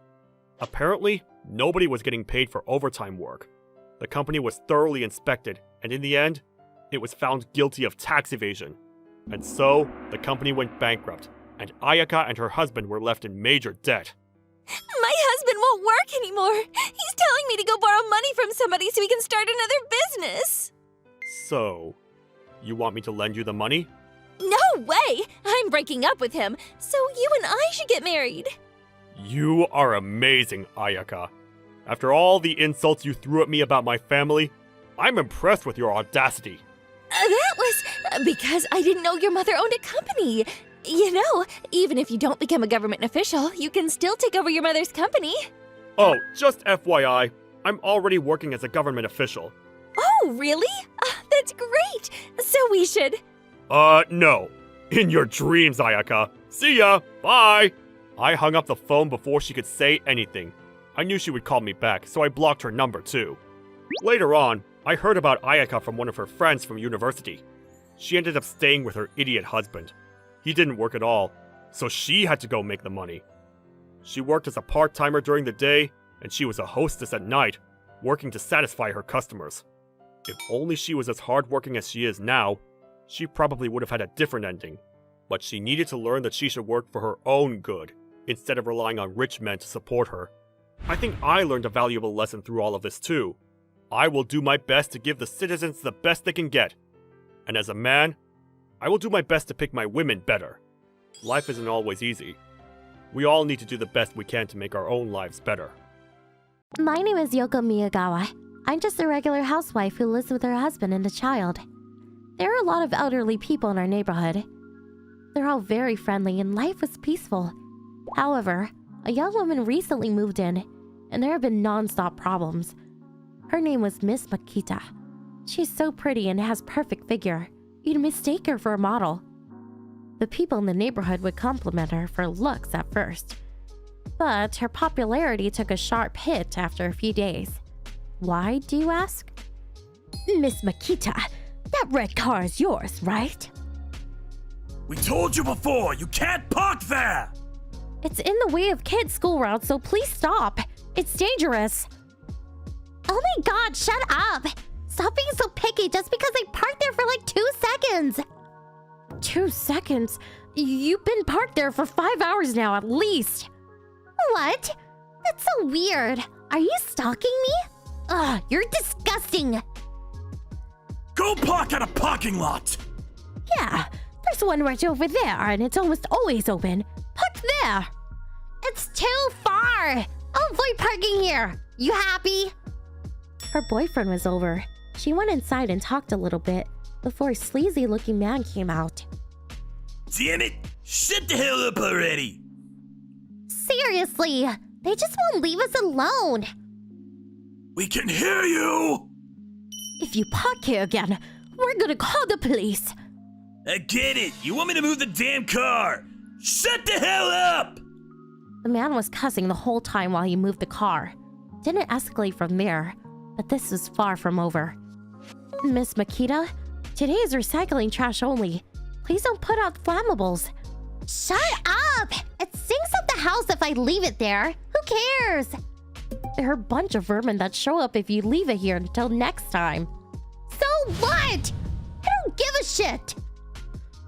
Apparently, nobody was getting paid for overtime work. The company was thoroughly inspected, and in the end, it was found guilty of tax evasion. And so, the company went bankrupt, and Ayaka and her husband were left in major debt. My husband won't work anymore. He's telling me to go borrow money from somebody so he can start another business. So, you want me to lend you the money? No way! I'm breaking up with him, so you and I should get married. You are amazing, Ayaka. After all the insults you threw at me about my family, I'm impressed with your audacity. That was because I didn't know your mother owned a company. You know, even if you don't become a government official, you can still take over your mother's company. Oh, just FYI, I'm already working as a government official. Oh, really? That's great. So we should... No. In your dreams, Ayaka. See ya. Bye. I hung up the phone before she could say anything. I knew she would call me back, so I blocked her number too. Later on, I heard about Ayaka from one of her friends from university. She ended up staying with her idiot husband. He didn't work at all, so she had to go make the money. She worked as a part-timer during the day, and she was a hostess at night, working to satisfy her customers. If only she was as hardworking as she is now, she probably would have had a different ending. But she needed to learn that she should work for her own good, instead of relying on rich men to support her. I think I learned a valuable lesson through all of this too. I will do my best to give the citizens the best they can get. And as a man, I will do my best to pick my women better. Life isn't always easy. We all need to do the best we can to make our own lives better. My name is Yoko Miyagawa. I'm just a regular housewife who lives with her husband and a child. There are a lot of elderly people in our neighborhood. They're all very friendly and life was peaceful. However, a young woman recently moved in, and there have been non-stop problems. Her name was Miss Makita. She's so pretty and has perfect figure. You'd mistake her for a model. The people in the neighborhood would compliment her for looks at first. But her popularity took a sharp hit after a few days. Why, do you ask? Miss Makita, that red car is yours, right? We told you before, you can't park there! It's in the way of kids' school routes, so please stop. It's dangerous. Oh my god, shut up! Stop being so picky just because I parked there for like 2 seconds. 2 seconds? You've been parked there for 5 hours now at least. What? That's so weird. Are you stalking me? Ugh, you're disgusting. Go park at a parking lot! Yeah, there's one right over there and it's almost always open. Park there. It's too far. I'll avoid parking here. You happy? Her boyfriend was over. She went inside and talked a little bit before a sleazy-looking man came out. Damn it! Shut the hell up already! Seriously, they just won't leave us alone. We can hear you! If you park here again, we're gonna call the police. I get it! You want me to move the damn car! Shut the hell up! The man was cussing the whole time while he moved the car. Didn't escalate from there, but this was far from over. Miss Makita, today is recycling trash only. Please don't put out flammables. Shut up! It stinks up the house if I leave it there. Who cares? There are a bunch of vermin that show up if you leave it here until next time. So what? I don't give a shit.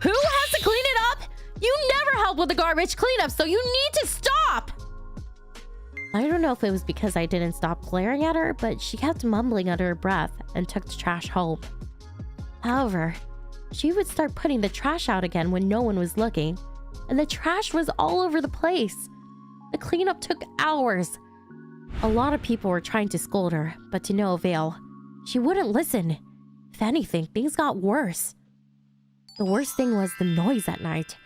Who has to clean it up? You never help with the garbage cleanup, so you need to stop! I don't know if it was because I didn't stop glaring at her, but she kept mumbling under her breath and took the trash home. However, she would start putting the trash out again when no one was looking, and the trash was all over the place. The cleanup took hours. A lot of people were trying to scold her, but to no avail. She wouldn't listen. If anything, things got worse. The worst thing was the noise at night.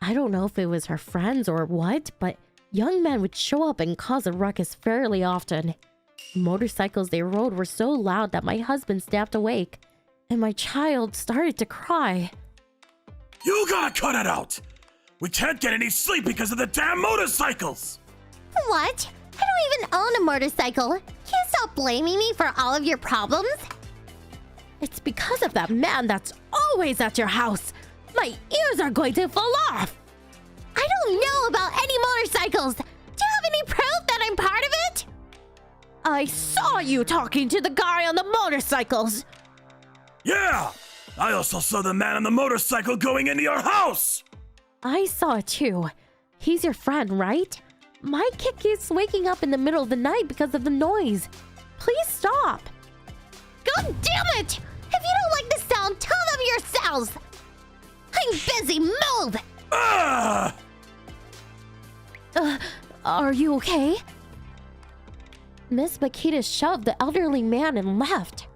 I don't know if it was her friends or what, but Young men would show up and cause a ruckus fairly often. The motorcycles they rode were so loud that my husband snapped awake, and my child started to cry. You gotta cut it out! We can't get any sleep because of the damn motorcycles! What? I don't even own a motorcycle. Can you stop blaming me for all of your problems? It's because of that man that's always at your house. My ears are going to fall off. I don't know about any motorcycles. Do you have any proof that I'm part of it? I saw you talking to the guy on the motorcycles. Yeah! I also saw the man on the motorcycle going into your house! I saw it too. He's your friend, right? My kid keeps waking up in the middle of the night because of the noise. Please stop. God damn it! If you don't like the sound, tell them yourselves! I'm busy, move! Ah! Are you okay? Miss Makita shoved the elderly man and left.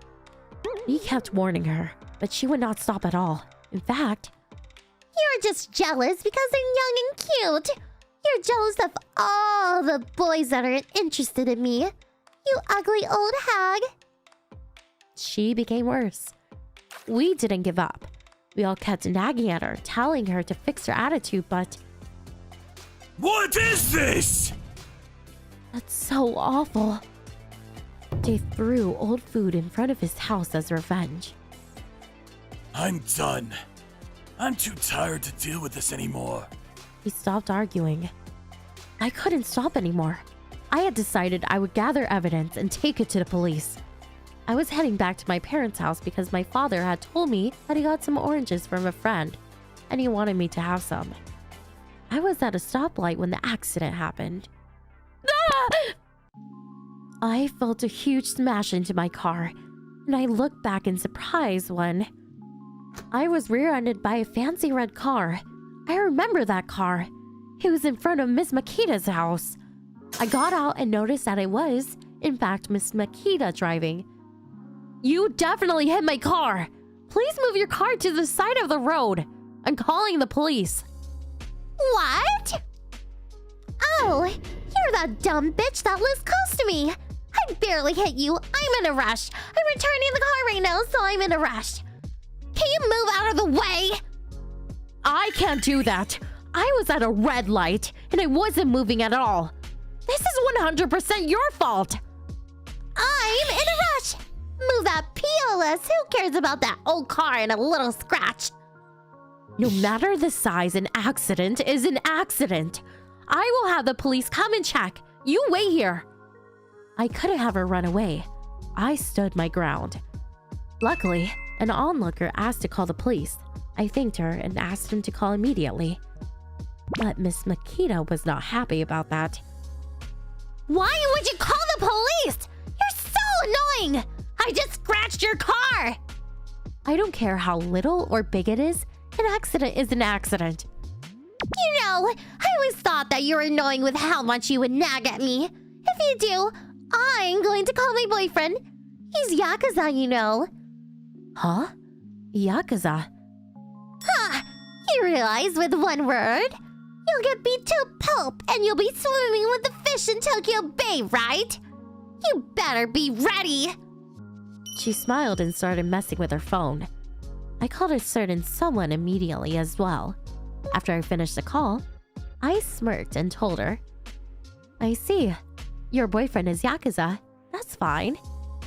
He kept warning her, but she would not stop at all. In fact, You're just jealous because they're young and cute. You're jealous of all the boys that are interested in me. You ugly old hag. she became worse. We didn't give up. We all kept nagging at her, telling her to fix her attitude, but What is this? that's so awful. They threw old food in front of his house as revenge. I'm done. I'm too tired to deal with this anymore. He stopped arguing. I couldn't stop anymore. I had decided I would gather evidence and take it to the police. I was heading back to my parents' house because my father had told me that he got some oranges from a friend and he wanted me to have some. I was at a stoplight when the accident happened. Ah! I felt a huge smash into my car, and I looked back in surprise when I was rear-ended by a fancy red car. I remember that car. It was in front of Miss Makita's house. I got out and noticed that it was, in fact, Miss Makita driving. You definitely hit my car. Please move your car to the side of the road. I'm calling the police. What? Oh, you're that dumb bitch that lives close to me. I barely hit you. I'm in a rush. I'm returning the car right now, so I'm in a rush. Can you move out of the way? I can't do that. I was at a red light, and I wasn't moving at all. This is 100% your fault. I'm in a rush. Move that POS. Who cares about that old car and a little scratch? No matter the size, an accident is an accident. I will have the police come and check. You wait here. I couldn't have her run away. I stood my ground. Luckily, an onlooker asked to call the police. I thanked her and asked him to call immediately. But Miss Makita was not happy about that. Why would you call the police? You're so annoying. I just scratched your car. I don't care how little or big it is. An accident is an accident. You know, I always thought that you were annoying with how much you would nag at me. If you do, I'm going to call my boyfriend. He's Yakuza, you know. Huh? Yakuza? Huh. You realize with one word, you'll get beat to a pulp and you'll be swimming with the fish in Tokyo Bay, right? You better be ready. She smiled and started messing with her phone. I called a certain someone immediately as well. After I finished the call, I smirked and told her, I see. Your boyfriend is Yakuza. That's fine.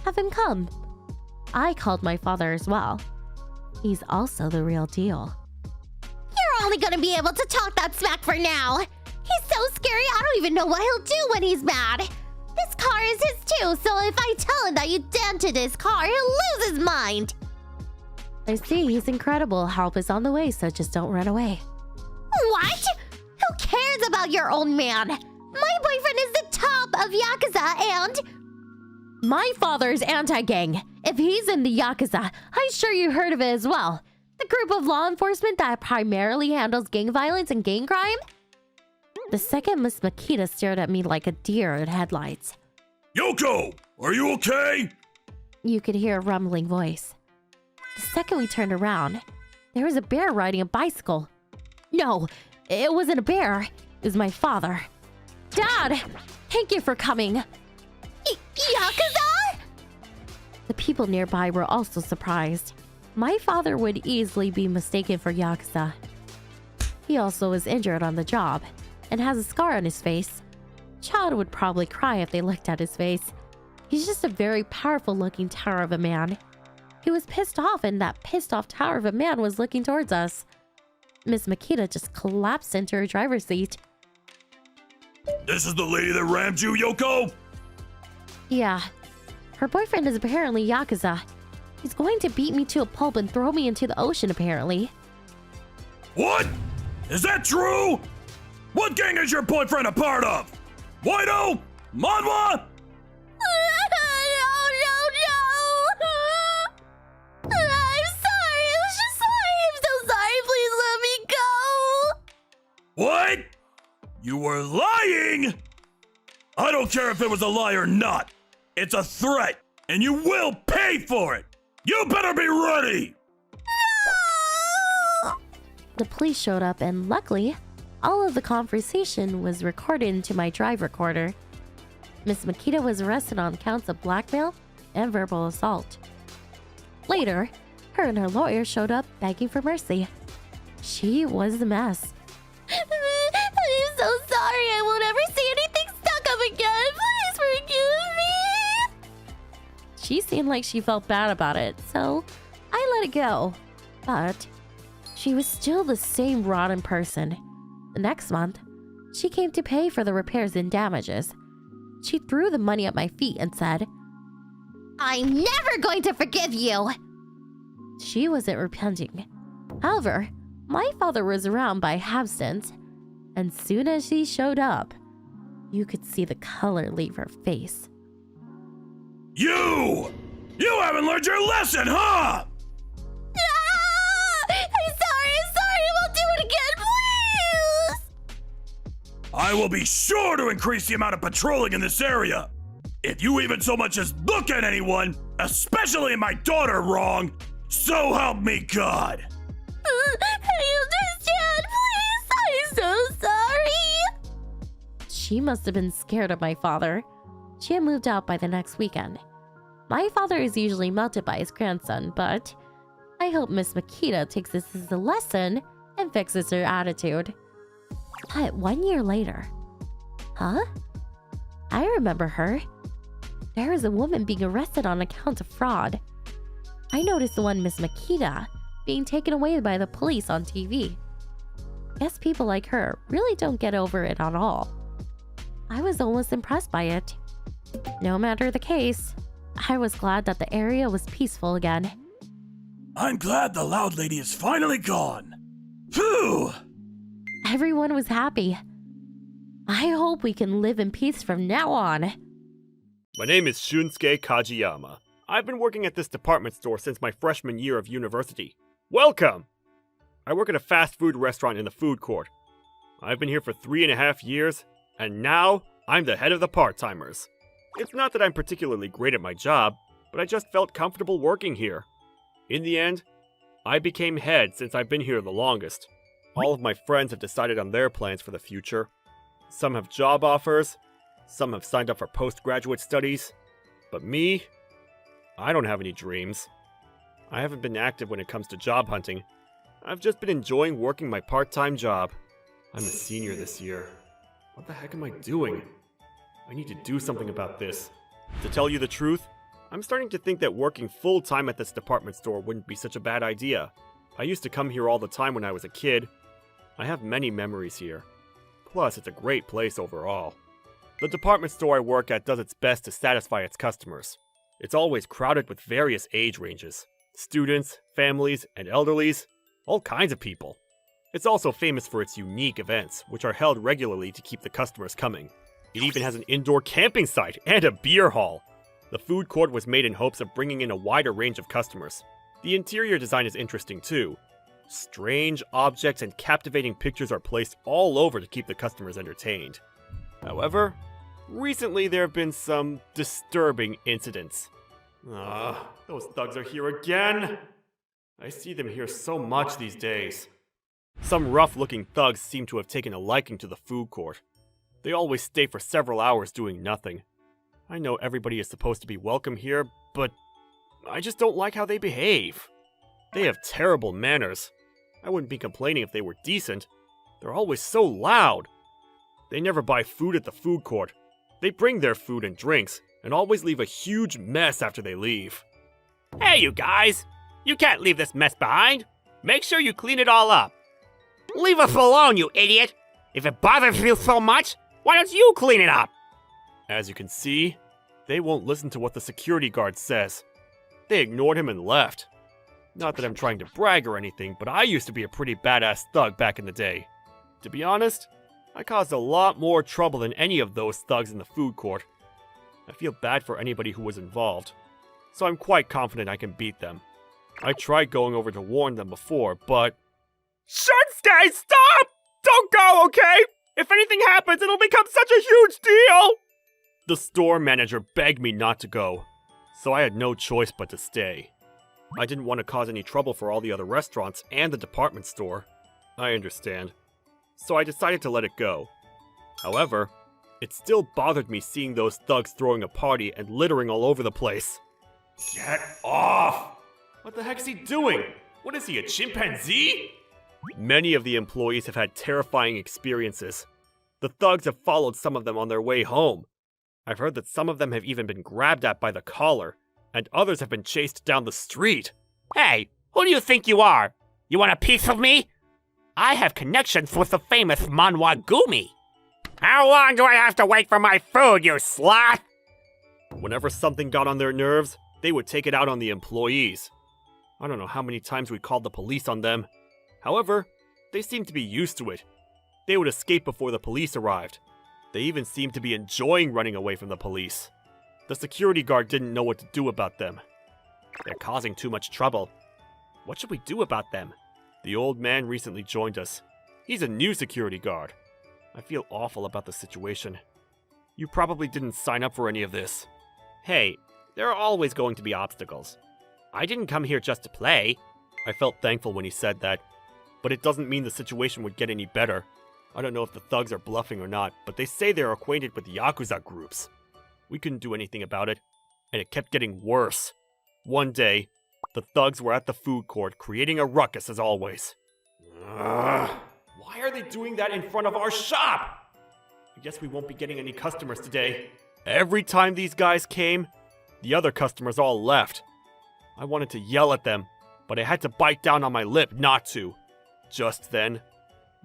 Have him come. I called my father as well. He's also the real deal. You're only gonna be able to talk that smack for now. He's so scary, I don't even know what he'll do when he's mad. This car is his too, so if I tell him that you dented his car, he'll lose his mind. I see. He's incredible. Help is on the way, so just don't run away. What? Who cares about your old man? My boyfriend is the top of Yakuza and... My father's anti-gang. If he's in the Yakuza, I'm sure you heard of it as well. The group of law enforcement that primarily handles gang violence and gang crime. The second Miss Makita stared at me like a deer in headlights. Yoko, are you okay? You could hear a rumbling voice. The second we turned around, there was a bear riding a bicycle. No, it wasn't a bear. It was my father. Dad! Thank you for coming. Yakuza? The people nearby were also surprised. My father would easily be mistaken for Yakuza. He also was injured on the job and has a scar on his face. Child would probably cry if they looked at his face. He's just a very powerful looking tower of a man. He was pissed off, and that pissed off tower of a man was looking towards us. Miss Makita just collapsed into her driver's seat. This is the lady that rammed you, Yoko? Yeah. Her boyfriend is apparently Yakuza. He's going to beat me to a pulp and throw me into the ocean, apparently. What? Is that true? What gang is your boyfriend a part of? Waido? Manwa? No. I'm sorry. It was just sorry. I'm so sorry. Please let me go. What? You were lying? I don't care if it was a lie or not. It's a threat, and you will pay for it. You better be ready. The police showed up, and luckily, all of the conversation was recorded into my drive recorder. Miss Makita was arrested on counts of blackmail and verbal assault. Later, her and her lawyer showed up begging for mercy. She was a mess. I'm so sorry. I won't ever see anything stuck up again. Please forgive me. She seemed like she felt bad about it, so I let it go. But she was still the same rotten person. The next month, she came to pay for the repairs and damages. She threw the money at my feet and said, I'm never going to forgive you. she wasn't repenting. However, my father was around by half-cents, and soon as she showed up, you could see the color leave her face. You! You haven't learned your lesson, huh? I'm sorry. I won't do it again. Please. I will be sure to increase the amount of patrolling in this area. If you even so much as look at anyone, especially my daughter, wrong, so help me God. I understand. Please. I'm so sorry. She must have been scared of my father. She had moved out by the next weekend. My father is usually melted by his grandson, but I hope Miss Makita takes this as a lesson and fixes her attitude. But 1 year later, huh? I remember her. There was a woman being arrested on account of fraud. I noticed the one Miss Makita being taken away by the police on TV. Guess people like her really don't get over it at all. I was almost impressed by it. No matter the case, I was glad that the area was peaceful again. I'm glad the loud lady is finally gone. Phew! Everyone was happy. I hope we can live in peace from now on. My name is Shunsuke Kajiyama. I've been working at this department store since my freshman year of university. Welcome! I work at a fast food restaurant in the food court. I've been here for 3.5 years, and now I'm the head of the part-timers. It's not that I'm particularly great at my job, but I just felt comfortable working here. In the end, I became head since I've been here the longest. All of my friends have decided on their plans for the future. Some have job offers, some have signed up for postgraduate studies, but me, I don't have any dreams. I haven't been active when it comes to job hunting. I've just been enjoying working my part-time job. I'm a senior this year. What the heck am I doing? I need to do something about this. To tell you the truth, I'm starting to think that working full-time at this department store wouldn't be such a bad idea. I used to come here all the time when I was a kid. I have many memories here. Plus, it's a great place overall. The department store I work at does its best to satisfy its customers. It's always crowded with various age ranges. Students, families, and elderlies. All kinds of people. It's also famous for its unique events, which are held regularly to keep the customers coming. It even has an indoor camping site and a beer hall. The food court was made in hopes of bringing in a wider range of customers. The interior design is interesting too. Strange objects and captivating pictures are placed all over to keep the customers entertained. However, recently there have been some disturbing incidents. Those thugs are here again! I see them here so much these days. Some rough-looking thugs seem to have taken a liking to the food court. They always stay for several hours doing nothing. I know everybody is supposed to be welcome here, but I just don't like how they behave. They have terrible manners. I wouldn't be complaining if they were decent. They're always so loud. They never buy food at the food court. They bring their food and drinks, and always leave a huge mess after they leave. Hey, you guys! You can't leave this mess behind. Make sure you clean it all up. Leave us alone, you idiot! If it bothers you so much, why don't you clean it up? As you can see, they won't listen to what the security guard says. They ignored him and left. Not that I'm trying to brag or anything, but I used to be a pretty badass thug back in the day. To be honest, I caused a lot more trouble than any of those thugs in the food court. I feel bad for anybody who was involved, so I'm quite confident I can beat them. I tried going over to warn them before, but... Shunsuke, stop! Don't go, okay? If anything happens, it'll become such a huge deal! The store manager begged me not to go, so I had no choice but to stay. I didn't want to cause any trouble for all the other restaurants and the department store. I understand. So I decided to let it go. However, it still bothered me seeing those thugs throwing a party and littering all over the place. Get off! What the heck's he doing? What is he, a chimpanzee? Many of the employees have had terrifying experiences. The thugs have followed some of them on their way home. I've heard that some of them have even been grabbed at by the collar, and others have been chased down the street. Hey, who do you think you are? You want a piece of me? I have connections with the famous Manga-Waido. How long do I have to wait for my food, you sloth? Whenever something got on their nerves, they would take it out on the employees. I don't know how many times we called the police on them. However, they seemed to be used to it. They would escape before the police arrived. They even seemed to be enjoying running away from the police. The security guard didn't know what to do about them. They're causing too much trouble. What should we do about them? The old man recently joined us. He's a new security guard. I feel awful about the situation. You probably didn't sign up for any of this. Hey, there are always going to be obstacles. I didn't come here just to play. I felt thankful when he said that, but it doesn't mean the situation would get any better. I don't know if the thugs are bluffing or not, but they say they're acquainted with Yakuza groups. We couldn't do anything about it, and it kept getting worse. One day, the thugs were at the food court creating a ruckus as always. Why are they doing that in front of our shop? I guess we won't be getting any customers today. Every time these guys came, the other customers all left. I wanted to yell at them, but I had to bite down on my lip not to. Just then,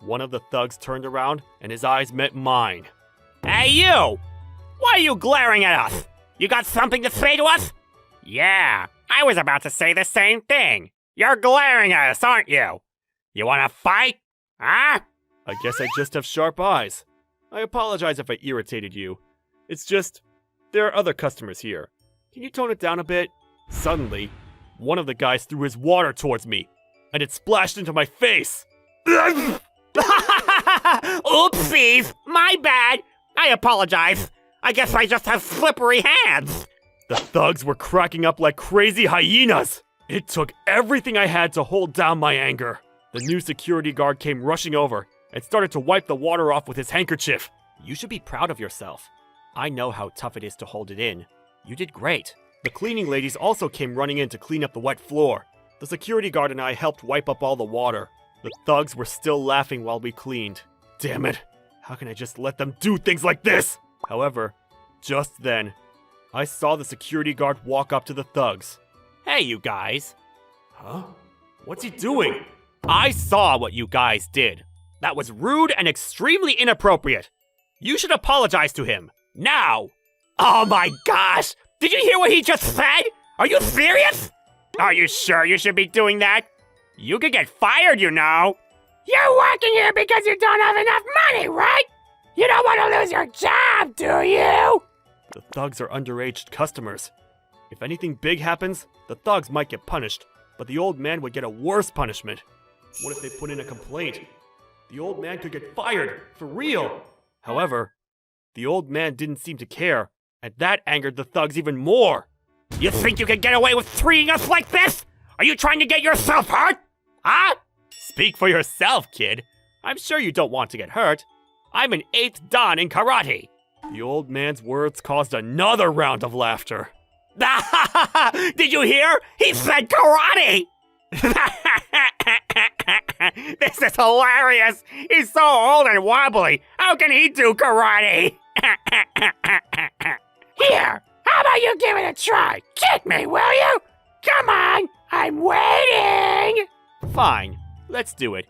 one of the thugs turned around and his eyes met mine. Hey, you! Why are you glaring at us? You got something to say to us? Yeah, I was about to say the same thing. You're glaring at us, aren't you? You wanna fight? Huh? I guess I just have sharp eyes. I apologize if I irritated you. It's just, there are other customers here. Can you tone it down a bit? Suddenly, one of the guys threw his water towards me, and it splashed into my face. Oopsies! My bad! I apologize. I guess I just have slippery hands. The thugs were cracking up like crazy hyenas. It took everything I had to hold down my anger. The new security guard came rushing over and started to wipe the water off with his handkerchief. You should be proud of yourself. I know how tough it is to hold it in. You did great. The cleaning ladies also came running in to clean up the wet floor. The security guard and I helped wipe up all the water. The thugs were still laughing while we cleaned. Damn it. How can I just let them do things like this? However, just then, I saw the security guard walk up to the thugs. Hey, you guys. Huh? What's he doing? I saw what you guys did. That was rude and extremely inappropriate. You should apologize to him. Now! Oh my gosh! Did you hear what he just said? Are you serious? Are you sure you should be doing that? You could get fired, you know. You're working here because you don't have enough money, right? You don't want to lose your job, do you? The thugs are underage customers. If anything big happens, the thugs might get punished, but the old man would get a worse punishment. What if they put in a complaint? The old man could get fired, for real. However, the old man didn't seem to care, and that angered the thugs even more. You think you can get away with treating us like this? Are you trying to get yourself hurt? Huh? Speak for yourself, kid. I'm sure you don't want to get hurt. I'm an 8th Dan in karate. The old man's words caused another round of laughter. Did you hear? He said karate! This is hilarious! He's so old and wobbly! How can he do karate? Here, how about you give it a try? Kick me, will you? Come on, I'm waiting! Fine, let's do it.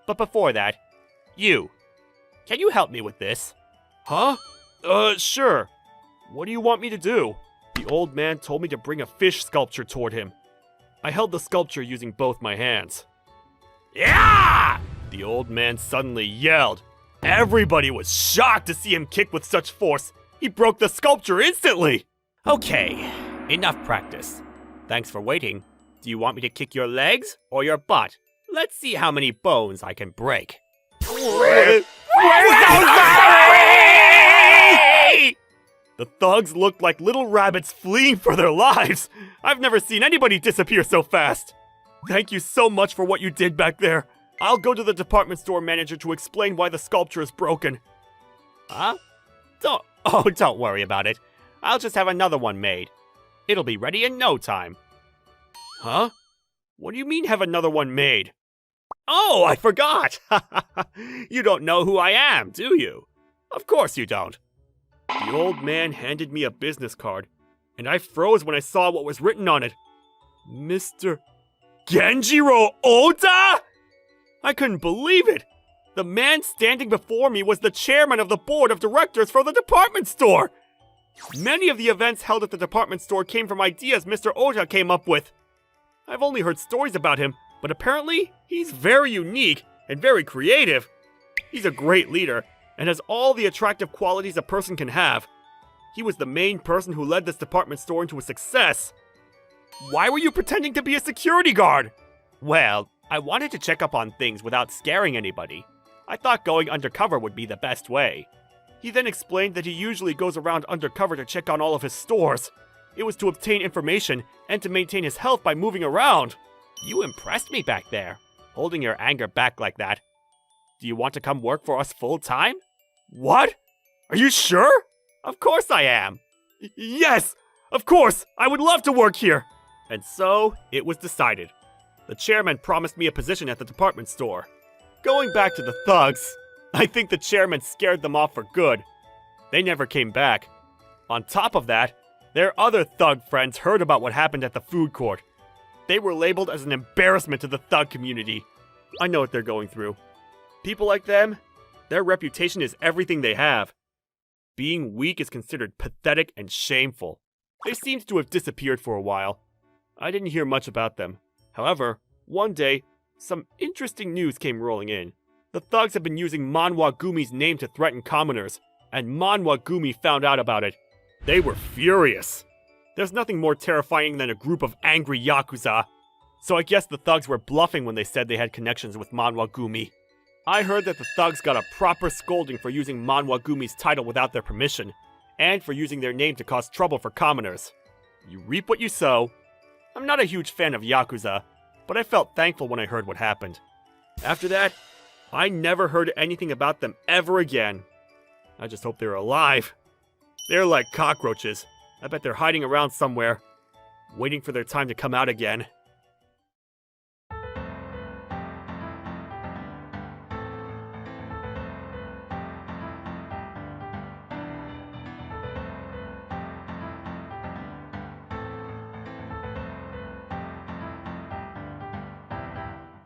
But before that, can you help me with this? Huh? Sure. What do you want me to do? The old man told me to bring a fish sculpture toward him. I held the sculpture using both my hands. Yeah! The old man suddenly yelled. Everybody was shocked to see him kick with such force. He broke the sculpture instantly. Okay, enough practice. Thanks for waiting. Do you want me to kick your legs or your butt? Let's see how many bones I can break. Where's The thugs looked like little rabbits fleeing for their lives. I've never seen anybody disappear so fast. Thank you so much for what you did back there. I'll go to the department store manager to explain why the sculpture is broken. Huh? Don't worry about it. I'll just have another one made. It'll be ready in no time. Huh? What do you mean have another one made? Oh, I forgot! You don't know who I am, do you? Of course you don't. The old man handed me a business card, and I froze when I saw what was written on it. Mr. Genjiro Oda? I couldn't believe it! The man standing before me was the chairman of the board of directors for the department store! Many of the events held at the department store came from ideas Mr. Oda came up with. I've only heard stories about him, but apparently he's very unique and very creative. He's a great leader and has all the attractive qualities a person can have. He was the main person who led this department store into a success. Why were you pretending to be a security guard? Well, I wanted to check up on things without scaring anybody. I thought going undercover would be the best way. He then explained that he usually goes around undercover to check on all of his stores. It was to obtain information and to maintain his health by moving around. You impressed me back there, holding your anger back like that. Do you want to come work for us full time? What? Are you sure? Of course I am. Yes, of course. I would love to work here. And so, it was decided. The chairman promised me a position at the department store. Going back to the thugs, I think the chairman scared them off for good. They never came back. On top of that, their other thug friends heard about what happened at the food court. They were labeled as an embarrassment to the thug community. I know what they're going through. People like them, their reputation is everything they have. Being weak is considered pathetic and shameful. They seemed to have disappeared for a while. I didn't hear much about them. However, one day, some interesting news came rolling in. The thugs have been using Manwa-Gumi's name to threaten commoners, and Manwa-Gumi found out about it. They were furious. There's nothing more terrifying than a group of angry Yakuza. So I guess the thugs were bluffing when they said they had connections with Manwa-Gumi. I heard that the thugs got a proper scolding for using Manwa-Gumi's title without their permission, and for using their name to cause trouble for commoners. You reap what you sow. I'm not a huge fan of Yakuza, but I felt thankful when I heard what happened. After that, I never heard anything about them ever again. I just hope they're alive. They're like cockroaches. I bet they're hiding around somewhere, waiting for their time to come out again.